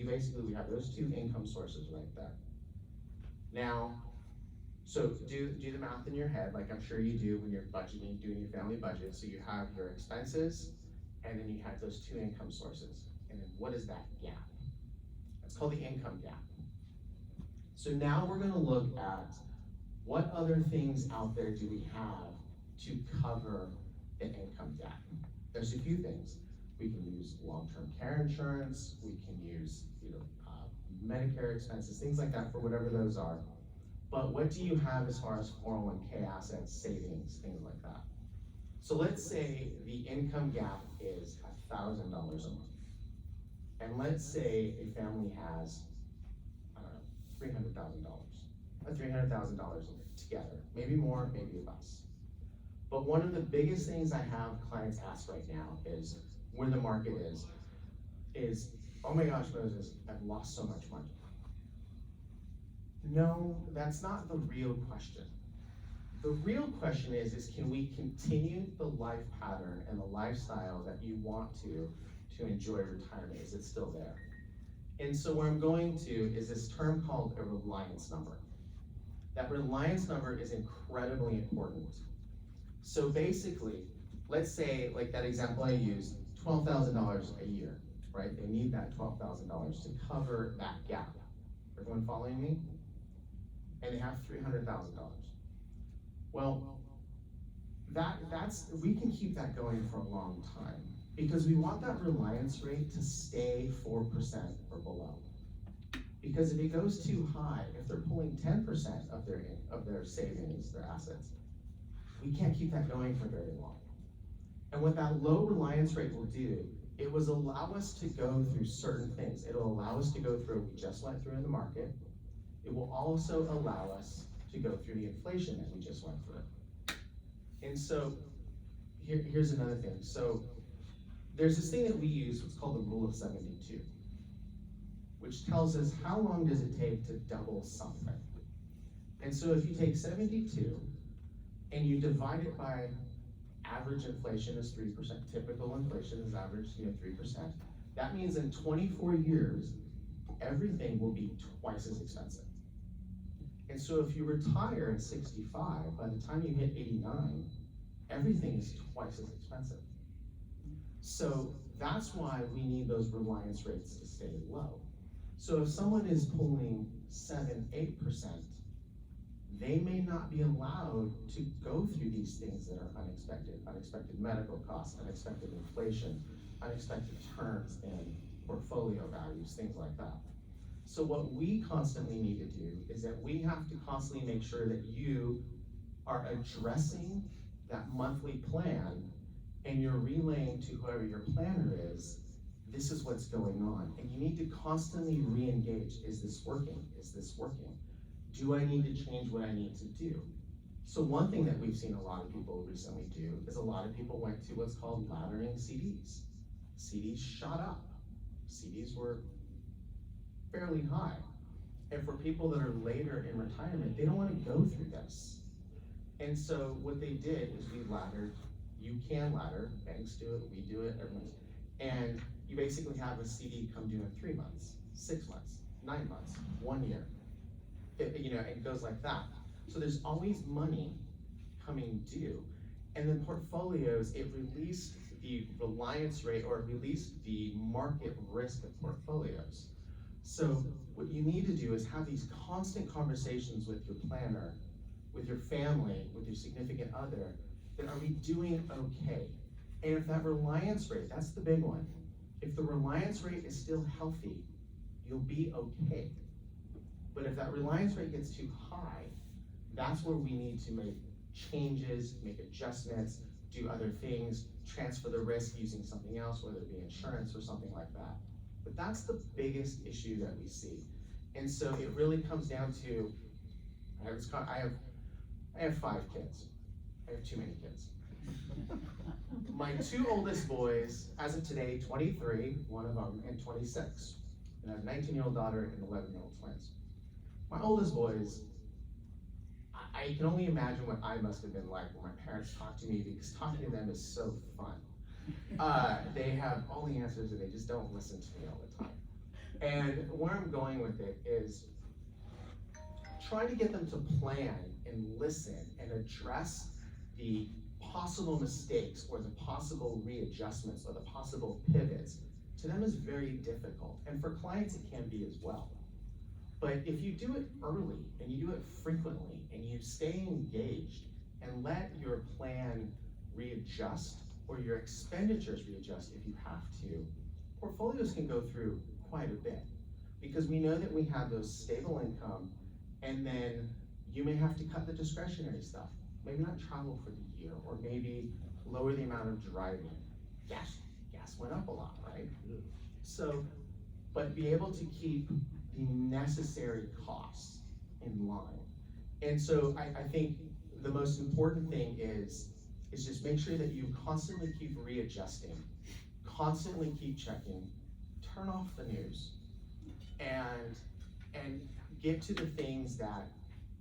S3: we have those two income sources right there. Now, so do the math in your head, like I'm sure you do when you're budgeting, doing your family budget. So you have your expenses, and then you have those two income sources. And then what is that gap? That's called the income gap. So now we're gonna look at what other things out there do we have to cover the income gap. There's a few things. We can use long-term care insurance, we can use Medicare expenses, things like that for whatever those are. But what do you have as far as 401k assets, savings, things like that? So let's say the income gap is $1,000 a month. And let's say a family has, I don't know, $300,000 together, maybe more, maybe less. But one of the biggest things I have clients ask right now is where the market is, oh my gosh, Moses, I've lost so much money. No, that's not the real question. The real question is can we continue the life pattern and the lifestyle that you want to enjoy retirement? Is it still there? And so where I'm going to is this term called a reliance number. That reliance number is incredibly important. So basically, let's say, like that example I used, $12,000 a year, right? They need that $12,000 to cover that gap. Everyone following me? And they have $300,000. Well, we can keep that going for a long time. Because we want that reliance rate to stay 4% or below. Because if it goes too high, if they're pulling 10% of their savings, their assets, we can't keep that going for very long. And what that low reliance rate will do, it will allow us to go through certain things. It'll allow us to go through what we just went through in the market. It will also allow us to go through the inflation that we just went through. And so, here's another thing. So, there's this thing that we use, what's called the rule of 72, which tells us how long does it take to double something. And so if you take 72 and you divide it by average inflation is 3%, typical inflation is average, 3%. That means in 24 years, everything will be twice as expensive. And so if you retire at 65, by the time you hit 89, everything is twice as expensive. So that's why we need those reliance rates to stay low. So if someone is pulling 7, 8%, they may not be allowed to go through these things that are unexpected medical costs, unexpected inflation, unexpected turns in portfolio values, things like that. So what we constantly need to do is that we have to constantly make sure that you are addressing that monthly plan and you're relaying to whoever your planner is, this is what's going on. And you need to constantly re-engage. Is this working? Is this working? Do I need to change what I need to do? So one thing that we've seen a lot of people recently do is a lot of people went to what's called laddering CDs. CDs shot up. CDs were fairly high. And for people that are later in retirement, they don't want to go through this. And so what they did is we laddered. You can ladder, banks do it, we do it, everyone. And you basically have a CD come due in 3 months, 6 months, 9 months, 1 year. It goes like that. So there's always money coming due. And then portfolios, it released the reliance rate or released the market risk of portfolios. So what you need to do is have these constant conversations with your planner, with your family, with your significant other, that are we doing okay? And if that reliance rate, that's the big one. If the reliance rate is still healthy, you'll be okay. But if that reliance rate gets too high, that's where we need to make changes, make adjustments, do other things, transfer the risk using something else, whether it be insurance or something like that. But that's the biggest issue that we see. And so it really comes down to, I have 5 kids. I have too many kids. My 2 oldest boys, as of today, 23, one of them, and 26. And I have a 19-year-old daughter and 11-year-old twins. My oldest boys, I can only imagine what I must have been like when my parents talked to me, because talking to them is so fun. They have all the answers and they just don't listen to me all the time. And where I'm going with it is try to get them to plan and listen and address the possible mistakes or the possible readjustments or the possible pivots. To them is very difficult, and for clients it can be as well. But if you do it early and you do it frequently and you stay engaged and let your plan readjust or your expenditures readjust if you have to, portfolios can go through quite a bit, because we know that we have those stable income, and then you may have to cut the discretionary stuff. Maybe not travel for the year, or maybe lower the amount of driving. Gas went up a lot, right? So, but be able to keep the necessary costs in line. And so I think the most important thing is just make sure that you constantly keep readjusting, constantly keep checking, turn off the news, and get to the things that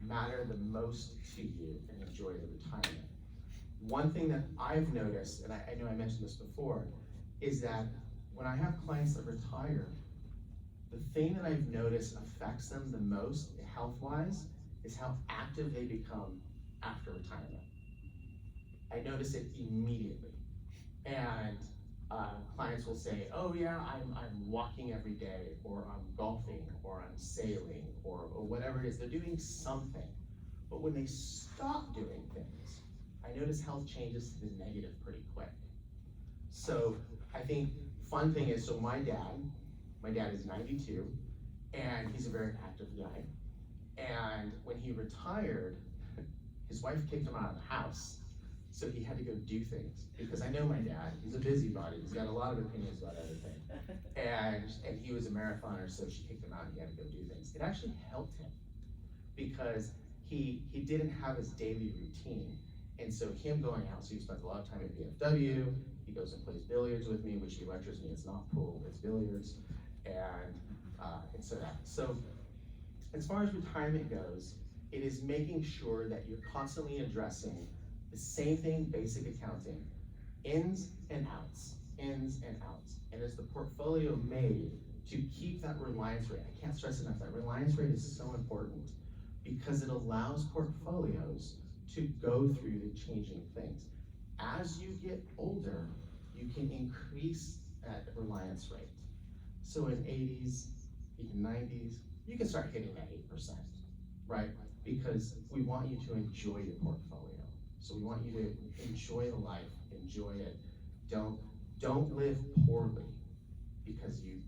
S3: matter the most to you and enjoy your retirement. One thing that I've noticed, and I know I mentioned this before, is that when I have clients that retire, the thing that I've noticed affects them the most, health-wise, is how active they become after retirement. I notice it immediately. And clients will say, oh yeah, I'm walking every day, or I'm golfing, or I'm sailing, or whatever it is. They're doing something. But when they stop doing things, I notice health changes to the negative pretty quick. So I think fun thing is, so my dad is 92, and he's a very active guy. And when he retired, his wife kicked him out of the house. So he had to go do things, because I know my dad, he's a busybody, he's got a lot of opinions about everything. And he was a marathoner, so she kicked him out and he had to go do things. It actually helped him, because he didn't have his daily routine. And so him going out, so he spends a lot of time at VFW, he goes and plays billiards with me, which he lectures me, it's not pool, it's billiards. And so as far as retirement goes, it is making sure that you're constantly addressing the same thing, basic accounting, ins and outs, ins and outs. And is the portfolio made to keep that reliance rate? I can't stress enough, that reliance rate is so important, because it allows portfolios to go through the changing things. As you get older, you can increase that reliance rate. So in 80s, even 90s, you can start hitting that 8%, right? Because we want you to enjoy your portfolio. So we want you to enjoy the life, enjoy it. Don't live poorly because you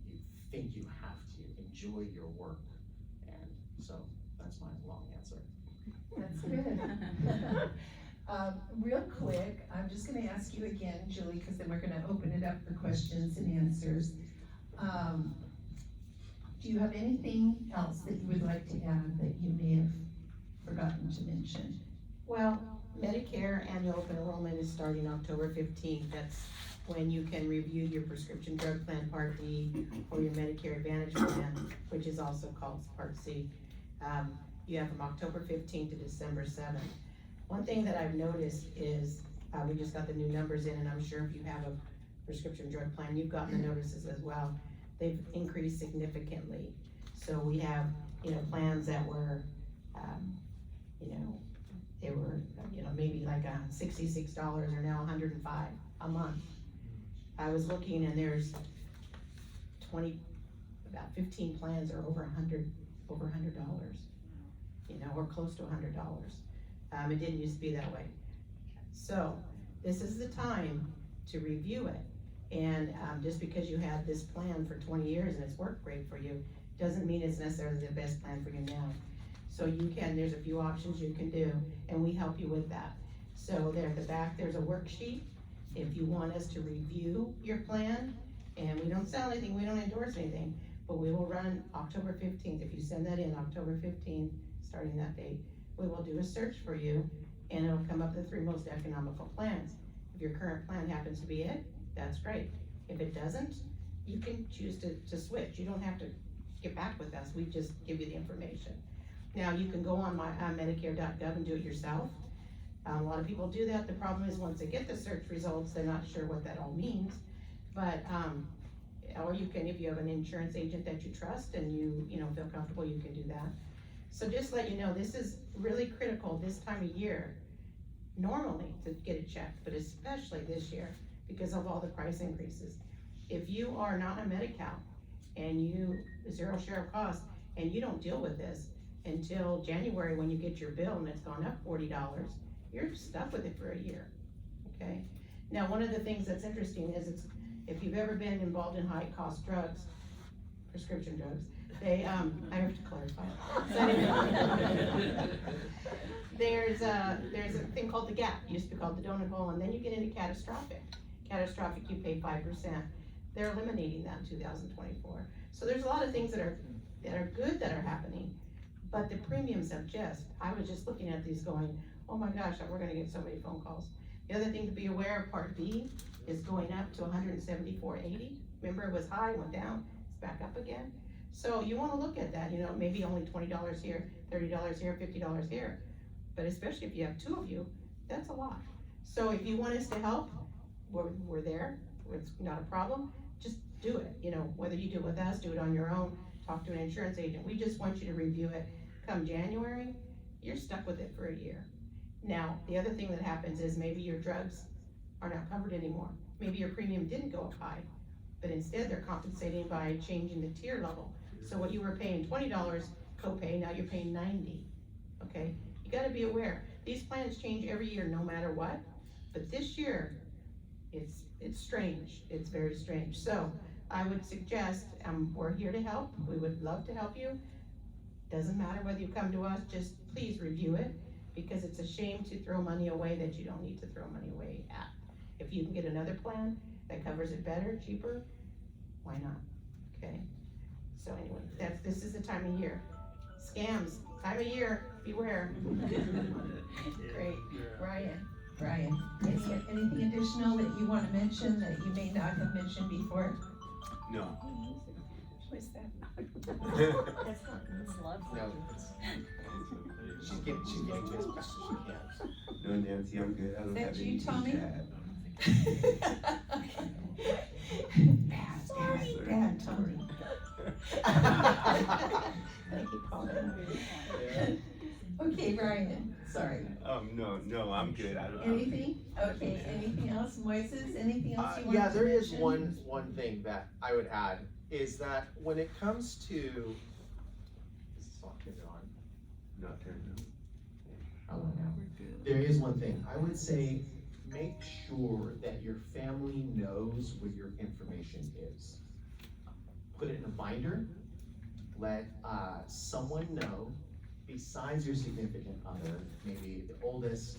S3: think you have to. Enjoy your work. And so that's my long answer.
S1: That's good. Real quick, I'm just gonna ask you again, Julie, because then we're gonna open it up for questions and answers. Do you have anything else that you would like to add that you may have forgotten to mention?
S2: Well, Medicare annual open enrollment is starting October 15th. That's when you can review your prescription drug plan Part D or your Medicare Advantage plan, which is also called Part C. You have from October 15th to December 7th. One thing that I've noticed is, we just got the new numbers in, and I'm sure if you have a prescription drug plan, you've gotten the notices as well. They've increased significantly. So we have, plans that were, they were, maybe like $66 are now $105 a month. I was looking, and there's about 15 plans are over $100, or close to $100. It didn't used to be that way. So this is the time to review it. And just because you had this plan for 20 years and it's worked great for you, doesn't mean it's necessarily the best plan for you now. So there's a few options you can do, and we help you with that. So there at the back, there's a worksheet. If you want us to review your plan, and we don't sell anything, we don't endorse anything, but we will run October 15th. If you send that in October 15th, starting that date, we will do a search for you, and it'll come up with the 3 most economical plans. If your current plan happens to be it, that's great. If it doesn't, you can choose to switch. You don't have to get back with us, we just give you the information. Now, you can go on Medicare.gov and do it yourself. A lot of people do that. The problem is once they get the search results, they're not sure what that all means. But, or you can, if you have an insurance agent that you trust and you feel comfortable, you can do that. So just let you know, this is really critical this time of year, normally to get it checked, but especially this year because of all the price increases. If you are not a Medi-Cal and you zero share of cost and you don't deal with this until January when you get your bill and it's gone up $40, you're stuck with it for a year, okay? Now, one of the things that's interesting is if you've ever been involved in high cost drugs, prescription drugs, I have to clarify. So there's a thing called the gap, used to be called the donut hole, and then you get into catastrophic. Catastrophic, you pay 5%. They're eliminating that in 2024. So there's a lot of things that are good that are happening, but the premiums have I was just looking at these going, oh my gosh, we're gonna get so many phone calls. The other thing to be aware of, Part B is going up to $174.80. Remember, it was high, went down, it's back up again. So you wanna look at that, maybe only $20 here, $30 here, $50 here. But especially if you have 2 of you, that's a lot. So if you want us to help, we're there, it's not a problem, just do it. Whether you do it with us, do it on your own, talk to an insurance agent. We just want you to review it. Come January, you're stuck with it for a year. Now, the other thing that happens is maybe your drugs are not covered anymore. Maybe your premium didn't go up high, but instead they're compensating by changing the tier level. So what you were paying $20 copay, now you're paying $90, okay? You gotta be aware. These plans change every year no matter what, but this year, it's strange, it's very strange. So I would suggest, we're here to help, we would love to help you. Doesn't matter whether you come to us, just please review it, because it's a shame to throw money away that you don't need to throw money away at. If you can get another plan that covers it better, cheaper, why not, okay? So anyway, this is the time of year. Scams, time of year, beware.
S1: Great, Brian, anything additional that you wanna mention that you may not have mentioned before?
S4: No.
S1: What's that?
S3: No, she's getting this back, she can't.
S4: No, Nancy, I'm good. I don't
S1: Is that
S4: have
S1: you,
S4: anything
S1: Tommy?
S4: to add.
S1: Bad, Tommy.
S2: Thank you, Paul.
S1: Okay, Brian, sorry.
S4: No, I'm good. I don't.
S1: Anything? Okay, anything else, Moises, anything else you want to mention?
S3: Yeah, there is one thing that I would add, is that when it comes to, is this all turned on?
S4: Not turned
S3: Oh, no. There is one thing, I would say, make sure that your family knows what your information is. Put it in a binder, let someone know, besides your significant other, maybe the oldest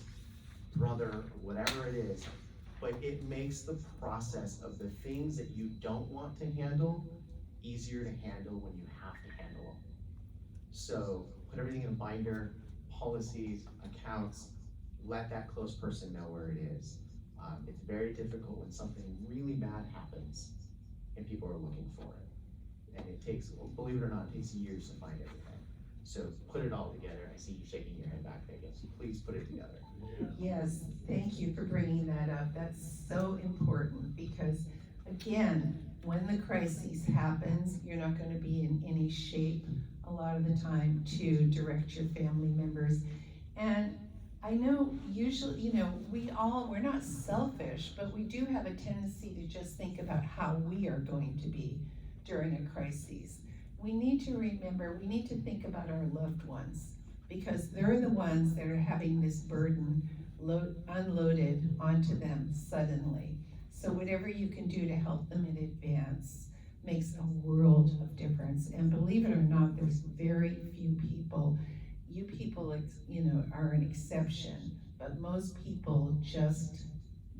S3: brother, whatever it is, but it makes the process of the things that you don't want to handle easier to handle when you have to handle them. So put everything in a binder, policies, accounts, let that close person know where it is. It's very difficult when something really bad happens and people are looking for it. And it takes, believe it or not, it takes years to find everything. So put it all together. I see you shaking your head back, Megan, so please put it together.
S1: Yes, thank you for bringing that up. That's so important because, again, when the crisis happens, you're not gonna be in any shape a lot of the time to direct your family members. And I know usually, we're not selfish, but we do have a tendency to just think about how we are going to be during a crisis. We need to remember, we need to think about our loved ones because they're the ones that are having this burden unloaded onto them suddenly. So whatever you can do to help them in advance makes a world of difference. And believe it or not, there's very few people, you people, are an exception, but most people just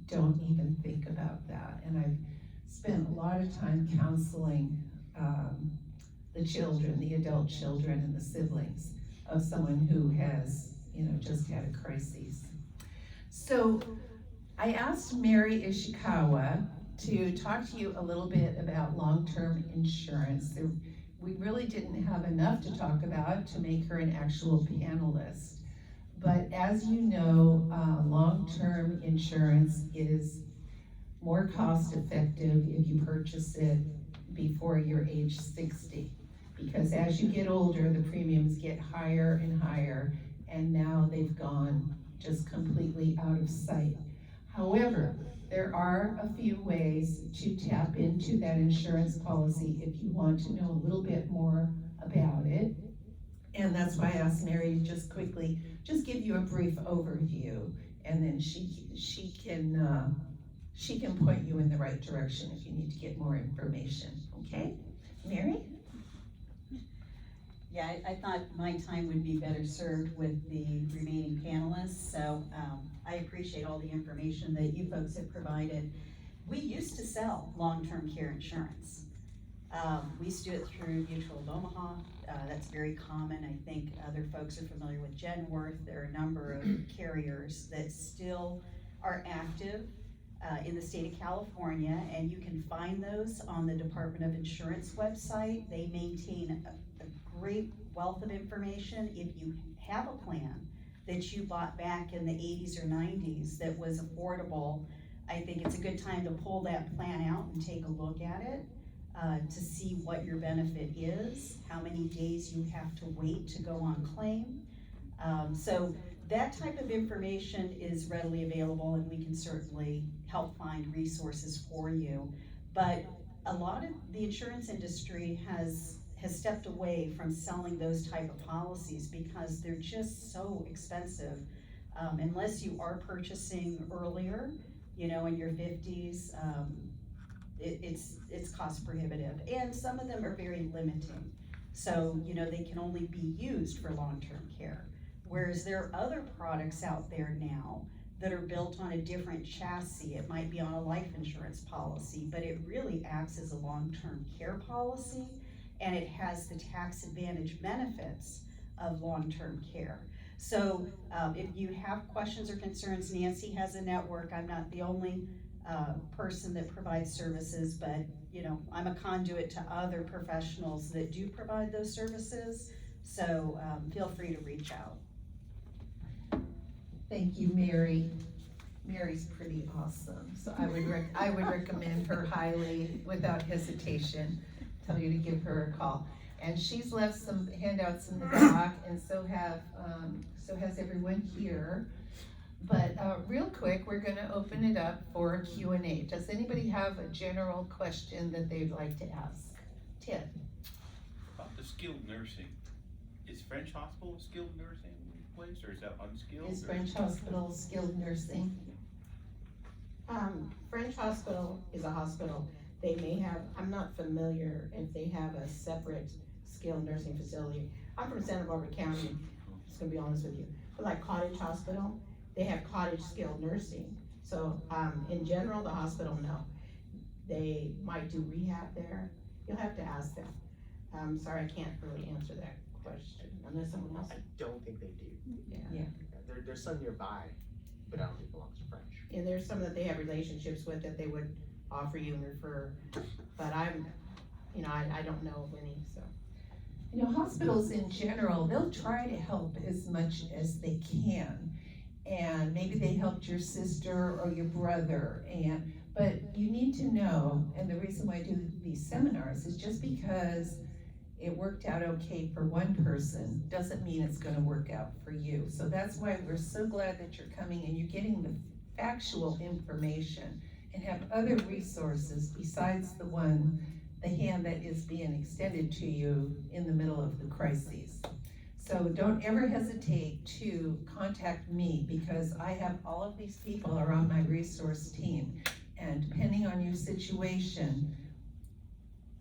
S1: don't even think about that. And I've spent a lot of time counseling the children, the adult children and the siblings of someone who has, just had a crisis. So I asked Mary Ishikawa to talk to you a little bit about long-term insurance. We really didn't have enough to talk about to make her an actual panelist. But as you know, long-term insurance is more cost-effective if you purchase it before you're age 60. Because as you get older, the premiums get higher and higher, and now they've gone just completely out of sight. However, there are a few ways to tap into that insurance policy if you want to know a little bit more about it. And that's why I asked Mary to just quickly, just give you a brief overview, and then she can point you in the right direction if you need to get more information, okay? Mary?
S5: Yeah, I thought my time would be better served with the remaining panelists, so I appreciate all the information that you folks have provided. We used to sell long-term care insurance. We used to do it through Mutual of Omaha. That's very common. I think other folks are familiar with Genworth. There are a number of carriers that still are active in the state of California, and you can find those on the Department of Insurance website. They maintain a great wealth of information. If you have a plan that you bought back in the 80s or 90s that was affordable, I think it's a good time to pull that plan out and take a look at it to see what your benefit is, how many days you have to wait to go on claim. So that type of information is readily available, and we can certainly help find resources for you. But a lot of the insurance industry has stepped away from selling those type of policies because they're just so expensive. Unless you are purchasing earlier, you know, in your fifties, it's cost prohibitive, and some of them are very limiting. So, you know, they can only be used for long-term care. Whereas there are other products out there now that are built on a different chassis. It might be on a life insurance policy, but it really acts as a long-term care policy, and it has the tax advantage benefits of long-term care. So if you have questions or concerns, Nancy has a network. I'm not the only person that provides services, but you know, I'm a conduit to other professionals that do provide those services. So feel free to reach out.
S1: Thank you, Mary. Mary's pretty awesome, so I would recommend her highly without hesitation. Tell you to give her a call. And she's left some handouts in the back, and so has everyone here. But real quick, we're gonna open it up for Q&A. Does anybody have a general question that they'd like to ask? Ted?
S6: About the skilled nursing, is French Hospital a skilled nursing place, or is that unskilled?
S1: Is French Hospital skilled nursing?
S2: French Hospital is a hospital. They may have, I'm not familiar if they have a separate skilled nursing facility. I'm from Santa Barbara County, just gonna be honest with you. But like Cottage Hospital, they have cottage skilled nursing. So, in general, the hospital, no. They might do rehab there. You'll have to ask them. Sorry, I can't really answer that question unless someone else.
S3: I don't think they do.
S2: Yeah.
S3: There's some nearby, but I don't think it belongs to French.
S2: And there's some that they have relationships with that they would offer you and refer, but I don't know of any, so.
S1: You know, hospitals in general, they'll try to help as much as they can. And maybe they helped your sister or your brother, but you need to know, and the reason why I do these seminars is just because it worked out okay for one person, doesn't mean it's gonna work out for you. So that's why we're so glad that you're coming and you're getting the factual information and have other resources besides the hand that is being extended to you in the middle of the crises. So don't ever hesitate to contact me, because I have all of these people are on my resource team. And depending on your situation,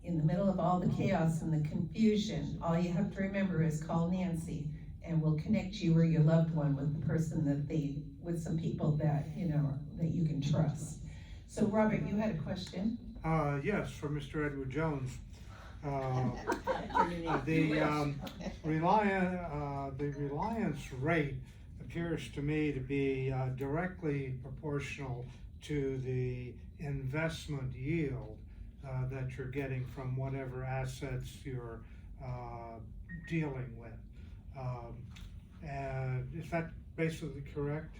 S1: in the middle of all the chaos and the confusion, all you have to remember is call Nancy and we'll connect you or your loved one with the person with some people that, you know, that you can trust. So Robert, you had a question?
S7: Yes, for Mr. Edward Jones.
S2: The
S7: The reliance rate appears to me to be directly proportional to the investment yield that you're getting from whatever assets you're dealing with. And is that basically correct?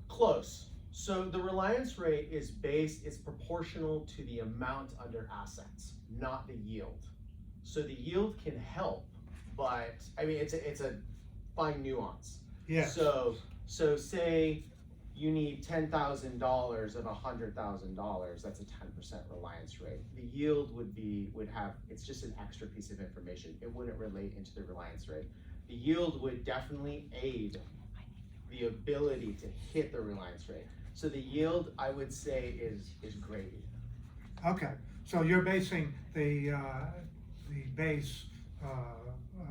S3: Close. So the reliance rate is it's proportional to the amount under assets, not the yield. So the yield can help, but I mean, it's a fine nuance.
S7: Yes.
S3: So say you need $10,000 of $100,000, that's a 10% reliance rate. The yield would have, it's just an extra piece of information. It wouldn't relate into the reliance rate. The yield would definitely aid the ability to hit the reliance rate. So the yield, I would say, is gravy.
S7: Okay, so you're basing the base,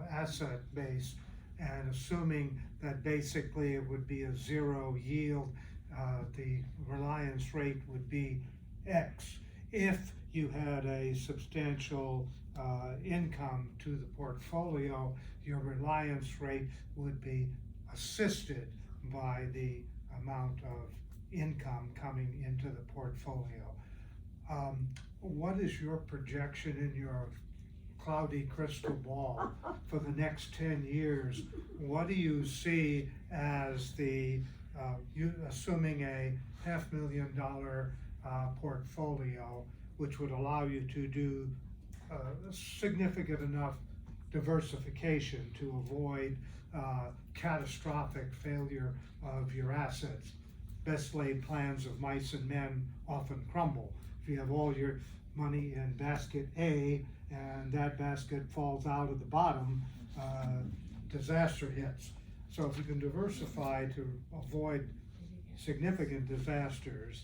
S7: asset base, and assuming that basically it would be a zero yield, the reliance rate would be X. If you had a substantial income to the portfolio, your reliance rate would be assisted by the amount of income coming into the portfolio. What is your projection in your cloudy crystal ball for the next 10 years? What do you see as assuming a $500,000 portfolio, which would allow you to do significant enough diversification to avoid catastrophic failure of your assets? Best laid plans of mice and men often crumble. If you have all your money in basket A and that basket falls out of the bottom, disaster hits. So if you can diversify to avoid significant disasters,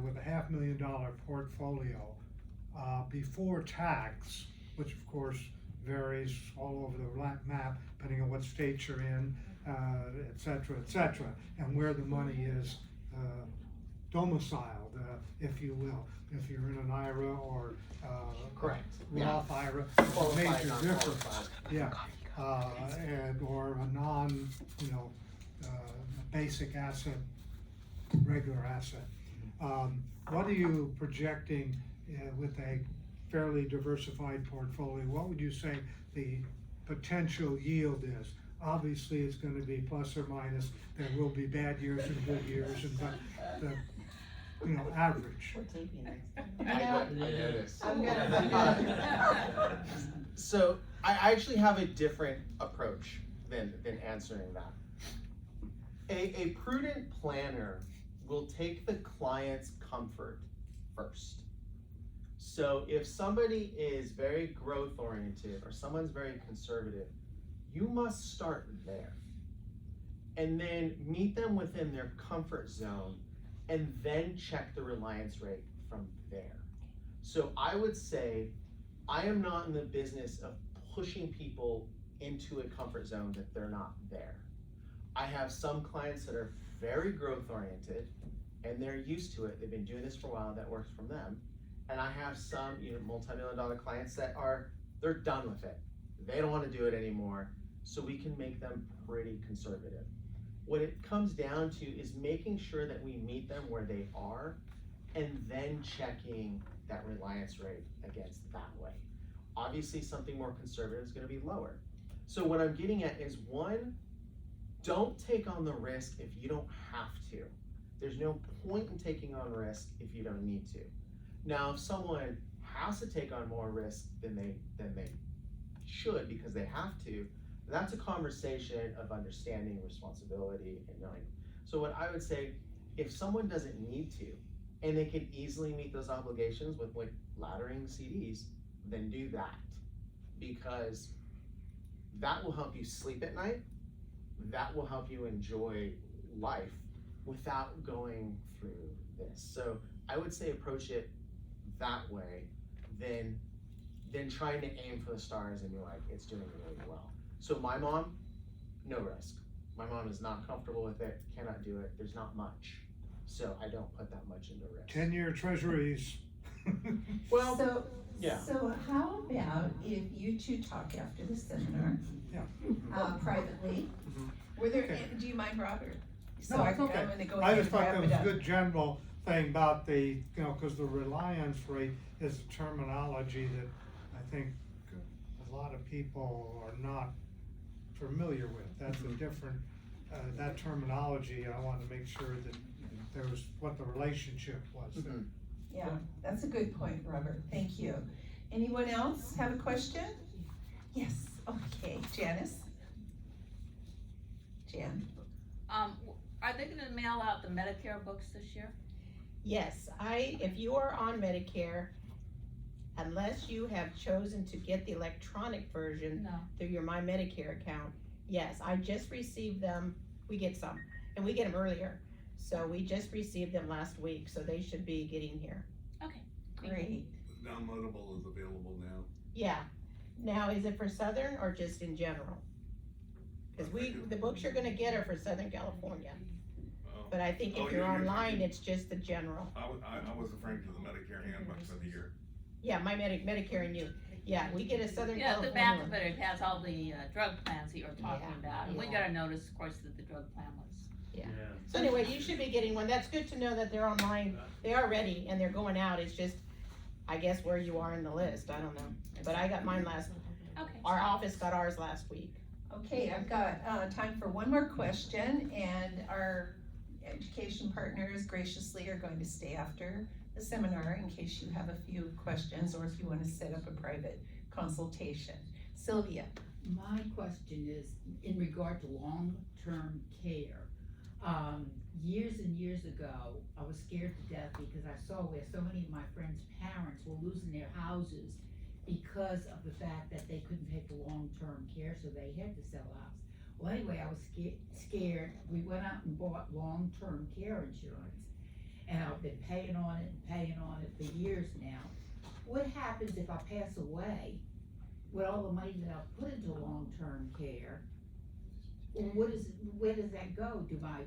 S7: with a $500,000 portfolio, before tax, which of course varies all over the map, depending on what state you're in, et cetera, and where the money is domiciled, if you will. If you're in an IRA or
S3: Correct.
S7: Roth IRA,
S3: Qualified,
S7: major difference.
S3: non-qualified.
S7: Yeah, and or a non, basic asset, regular asset. What are you projecting with a fairly diversified portfolio? What would you say the potential yield is? Obviously, it's gonna be plus or minus. There will be bad years and good years, but the, average.
S2: We're taping this.
S3: I noticed.
S2: I'm gonna.
S3: So I actually have a different approach than answering that. A prudent planner will take the client's comfort first. So if somebody is very growth oriented or someone's very conservative, you must start there. And then meet them within their comfort zone and then check the reliance rate from there. So I would say, I am not in the business of pushing people into a comfort zone that they're not there. I have some clients that are very growth oriented and they're used to it. They've been doing this for a while, that works for them. And I have some, multi-million-dollar clients that they're done with it. They don't want to do it anymore. So we can make them pretty conservative. What it comes down to is making sure that we meet them where they are and then checking that reliance rate against that way. Obviously, something more conservative is going to be lower. So what I'm getting at is, one, don't take on the risk if you don't have to. There's no point in taking on risk if you don't need to. Now, if someone has to take on more risk than they should because they have to, that's a conversation of understanding responsibility and knowing. So what I would say, if someone doesn't need to, and they can easily meet those obligations with like laddering CDs, then do that. Because that will help you sleep at night, that will help you enjoy life without going through this. So I would say approach it that way, than trying to aim for the stars and be like, it's doing really well. So my mom, no risk. My mom is not comfortable with it, cannot do it, there's not much. So I don't put that much into risk.
S7: 10-year treasuries.
S3: Well,
S1: So,
S3: yeah.
S1: so how about if you two talk after the seminar?
S7: Yeah.
S1: Privately?
S3: Mhm.
S1: Were there,
S7: Okay.
S1: do you mind, Robert? So
S7: No,
S1: I'm
S7: it's okay.
S1: gonna go
S7: I
S1: ahead
S7: just
S1: and
S7: thought
S1: wrap
S7: that
S1: it
S7: was a
S1: up.
S7: good general thing about the, because the reliance rate is a terminology that I think a lot of people are not familiar with. That's a different, that terminology, I want to make sure that there was what the relationship was there.
S3: Mhm.
S1: Yeah, that's a good point, Robert, thank you. Anyone else have a question? Yes, okay, Janice? Jan?
S8: Are they gonna mail out the Medicare books this year?
S2: Yes, if you are on Medicare, unless you have chosen to get the electronic version
S8: No.
S2: through your My Medicare account, yes, I just received them, we get some, and we get them earlier. So we just received them last week, so they should be getting here.
S8: Okay.
S1: Great.
S9: Downloadable is available now.
S2: Yeah, now is it for Southern or just in general? Cause the books you're gonna get are for Southern California, but I think if you're online, it's just the general.
S9: I was referring to the Medicare handbook for the year.
S2: Yeah, my Medicare and you, yeah, we get a Southern
S8: Yeah,
S2: California.
S8: the back of it has all the drug plans that you're talking
S2: Yeah,
S8: about, and we
S2: yeah.
S8: got a notice, of course, that the drug plan was.
S2: So anyway, you should be getting one, that's good to know that they're online, they are ready and they're going out, it's just, I guess where you are in the list, I don't know. But I got mine
S8: Okay.
S2: our office got ours last week.
S1: Okay, I've got time for one more question, and our education partners graciously are going to stay after the seminar in case you have a few questions or if you want to set up a private consultation. Sylvia?
S10: My question is in regard to long-term care. Years and years ago, I was scared to death because I saw where so many of my friends' parents were losing their houses because of the fact that they couldn't pay for long-term care, so they had to sell a house. Well, anyway, I was scared. We went out and bought long-term care insurance. And I've been paying on it for years now. What happens if I pass away with all the money that I've put into long-term care? Where does that go? Do my,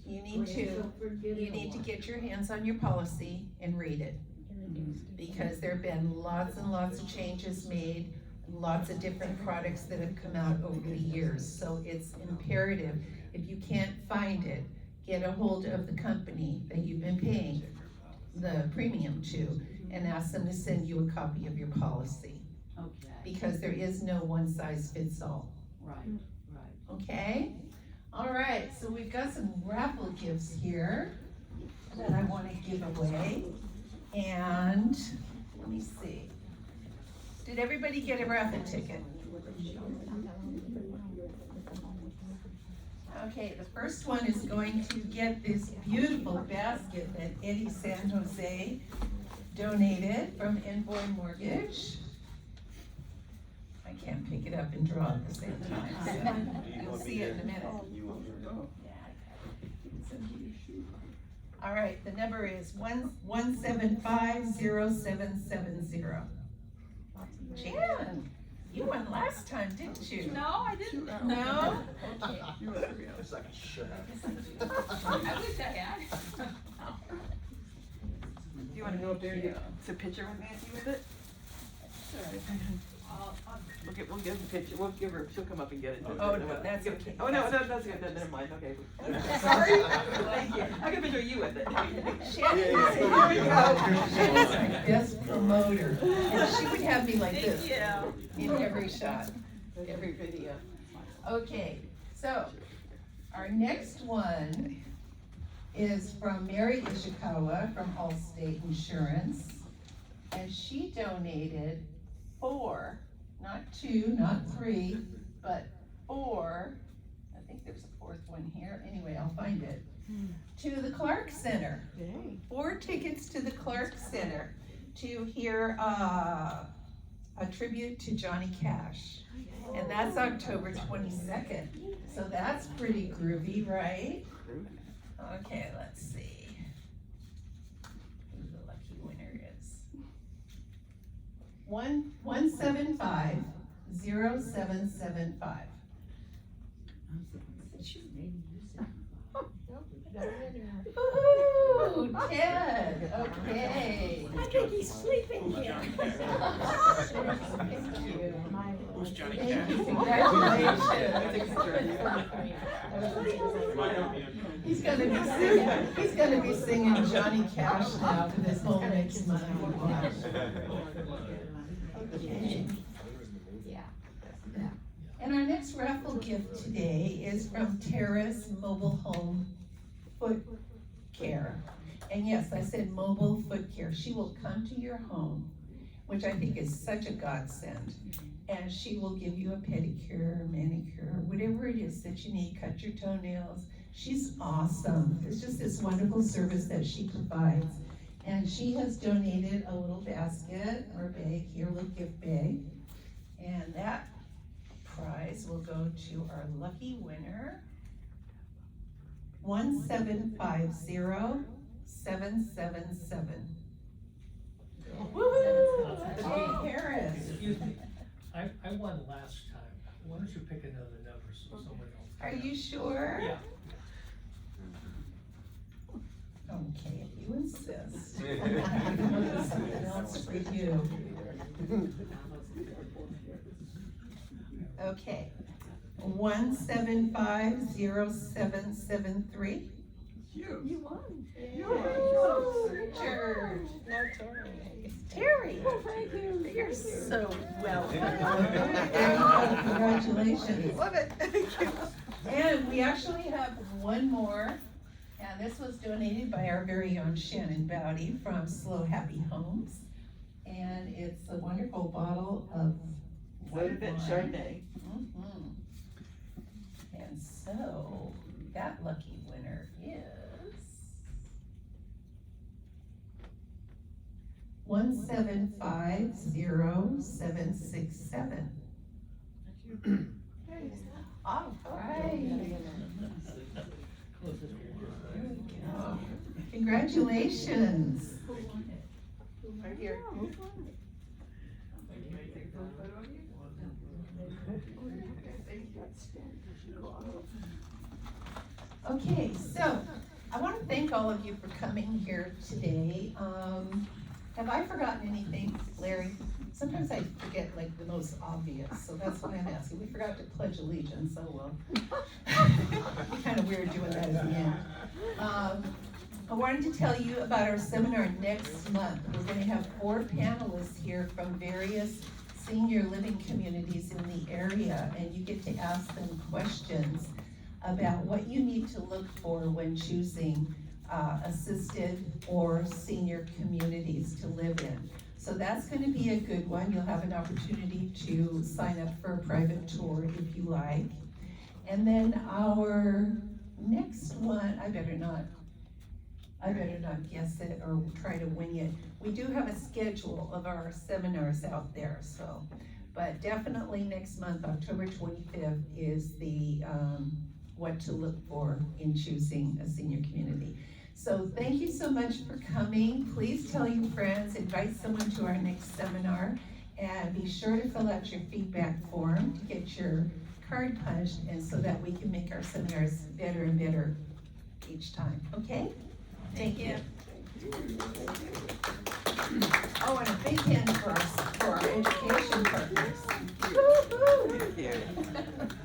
S1: You need to get your hands on your policy and read it. Because there have been lots and lots of changes made, lots of different products that have come out over the years. So it's imperative, if you can't find it, get a hold of the company that you've been paying the premium to and ask them to send you a copy of your policy.
S10: Okay,
S1: Because there is no one size fits all,
S10: right.
S1: okay? All right, so we've got some raffle gifts here that I wanna give away. And, let me see. Did everybody get a raffle ticket? Okay, the first one is going to get this beautiful basket that Eddie San Jose donated from Envoy Mortgage. I can't pick it up and draw at the same time, so you'll see it in a minute. All right, the number is 1750770. Jan, you won last time, didn't you?
S8: No, I didn't.
S1: No? Okay.
S3: It's like, should
S8: I wish I had.
S11: Do you wanna go up there and get a picture with Nancy with it? We'll give a picture, we'll give her, she'll come up and get it.
S1: Oh, no, that's okay.
S11: Oh, no, that's good, never mind, okay. Sorry, thank you, I can picture you with it.
S1: Shannon's our best promoter, and she would have me like this in every shot, every video. Okay, so our next one is from Mary Ishikawa from Allstate Insurance, and she donated 4, not 2, not 3, but 4, I think there's a 4th one here, anyway, I'll find it, to the Clark Center. 4 tickets to the Clark Center to hear a tribute to Johnny Cash. And that's October 22nd, so that's pretty groovy, right? Okay, let's see who the lucky winner is. 1750775. Ooh, Ted, okay.
S8: I think he's sleeping here.
S1: Thank you.
S6: Who's Johnny
S1: Thank
S6: Cash?
S1: you, congratulations. He's gonna be singing Johnny Cash now for this whole next month. Okay. And our next raffle gift today is from Terrace Mobile Home Foot Care. And yes, I said mobile foot care. She will come to your home, which I think is such a godsend. And she will give you a pedicure, manicure, whatever it is that you need, cut your toenails. She's awesome. It's just this wonderful service that she provides. And she has donated a little basket or bag here, a little gift bag. And that prize will go to our lucky winner, 1750777. Woo-hoo! Okay, Harris.
S12: Excuse me, I won last time. Why don't you pick another number so someone else can?
S1: Are you sure?
S12: Yeah.
S1: Okay, if you insist. Something else for you. Okay, 1750773.
S8: You won.
S1: Richard.
S8: No, Terry.
S1: It's Terry.
S8: Oh, thank you.
S1: You're so welcome. Congratulations.
S11: Love it, thank you.
S1: And we actually have one more, and this was donated by our very own Shannon Bowdy from Slow Happy Homes. And it's a wonderful bottle of white wine.
S11: Chardonnay.
S1: Mhm. And so, that lucky winner is 1750767. All right. Congratulations.
S11: Right here.
S1: Okay, so I want to thank all of you for coming here today. Have I forgotten anything, Larry? Sometimes I forget like the most obvious, so that's why I'm asking. We forgot to pledge allegiance, so well. Kind of weird doing that at the end. I wanted to tell you about our seminar next month. We're going to have 4 panelists here from various senior living communities in the area, and you get to ask them questions about what you need to look for when choosing assisted or senior communities to live in. So that's going to be a good one. You'll have an opportunity to sign up for a private tour if you like. And then our next one, I better not guess it or try to wing it. We do have a schedule of our seminars out there, so, but definitely next month, October 25th, is the what to look for in choosing a senior community. So thank you so much for coming. Please tell your friends, invite someone to our next seminar, and be sure to fill out your feedback form to get your card punched, and so that we can make our seminars better and better each time, okay? Thank you. Oh, and a big hand for our education partners. Woo-hoo.
S11: Thank you.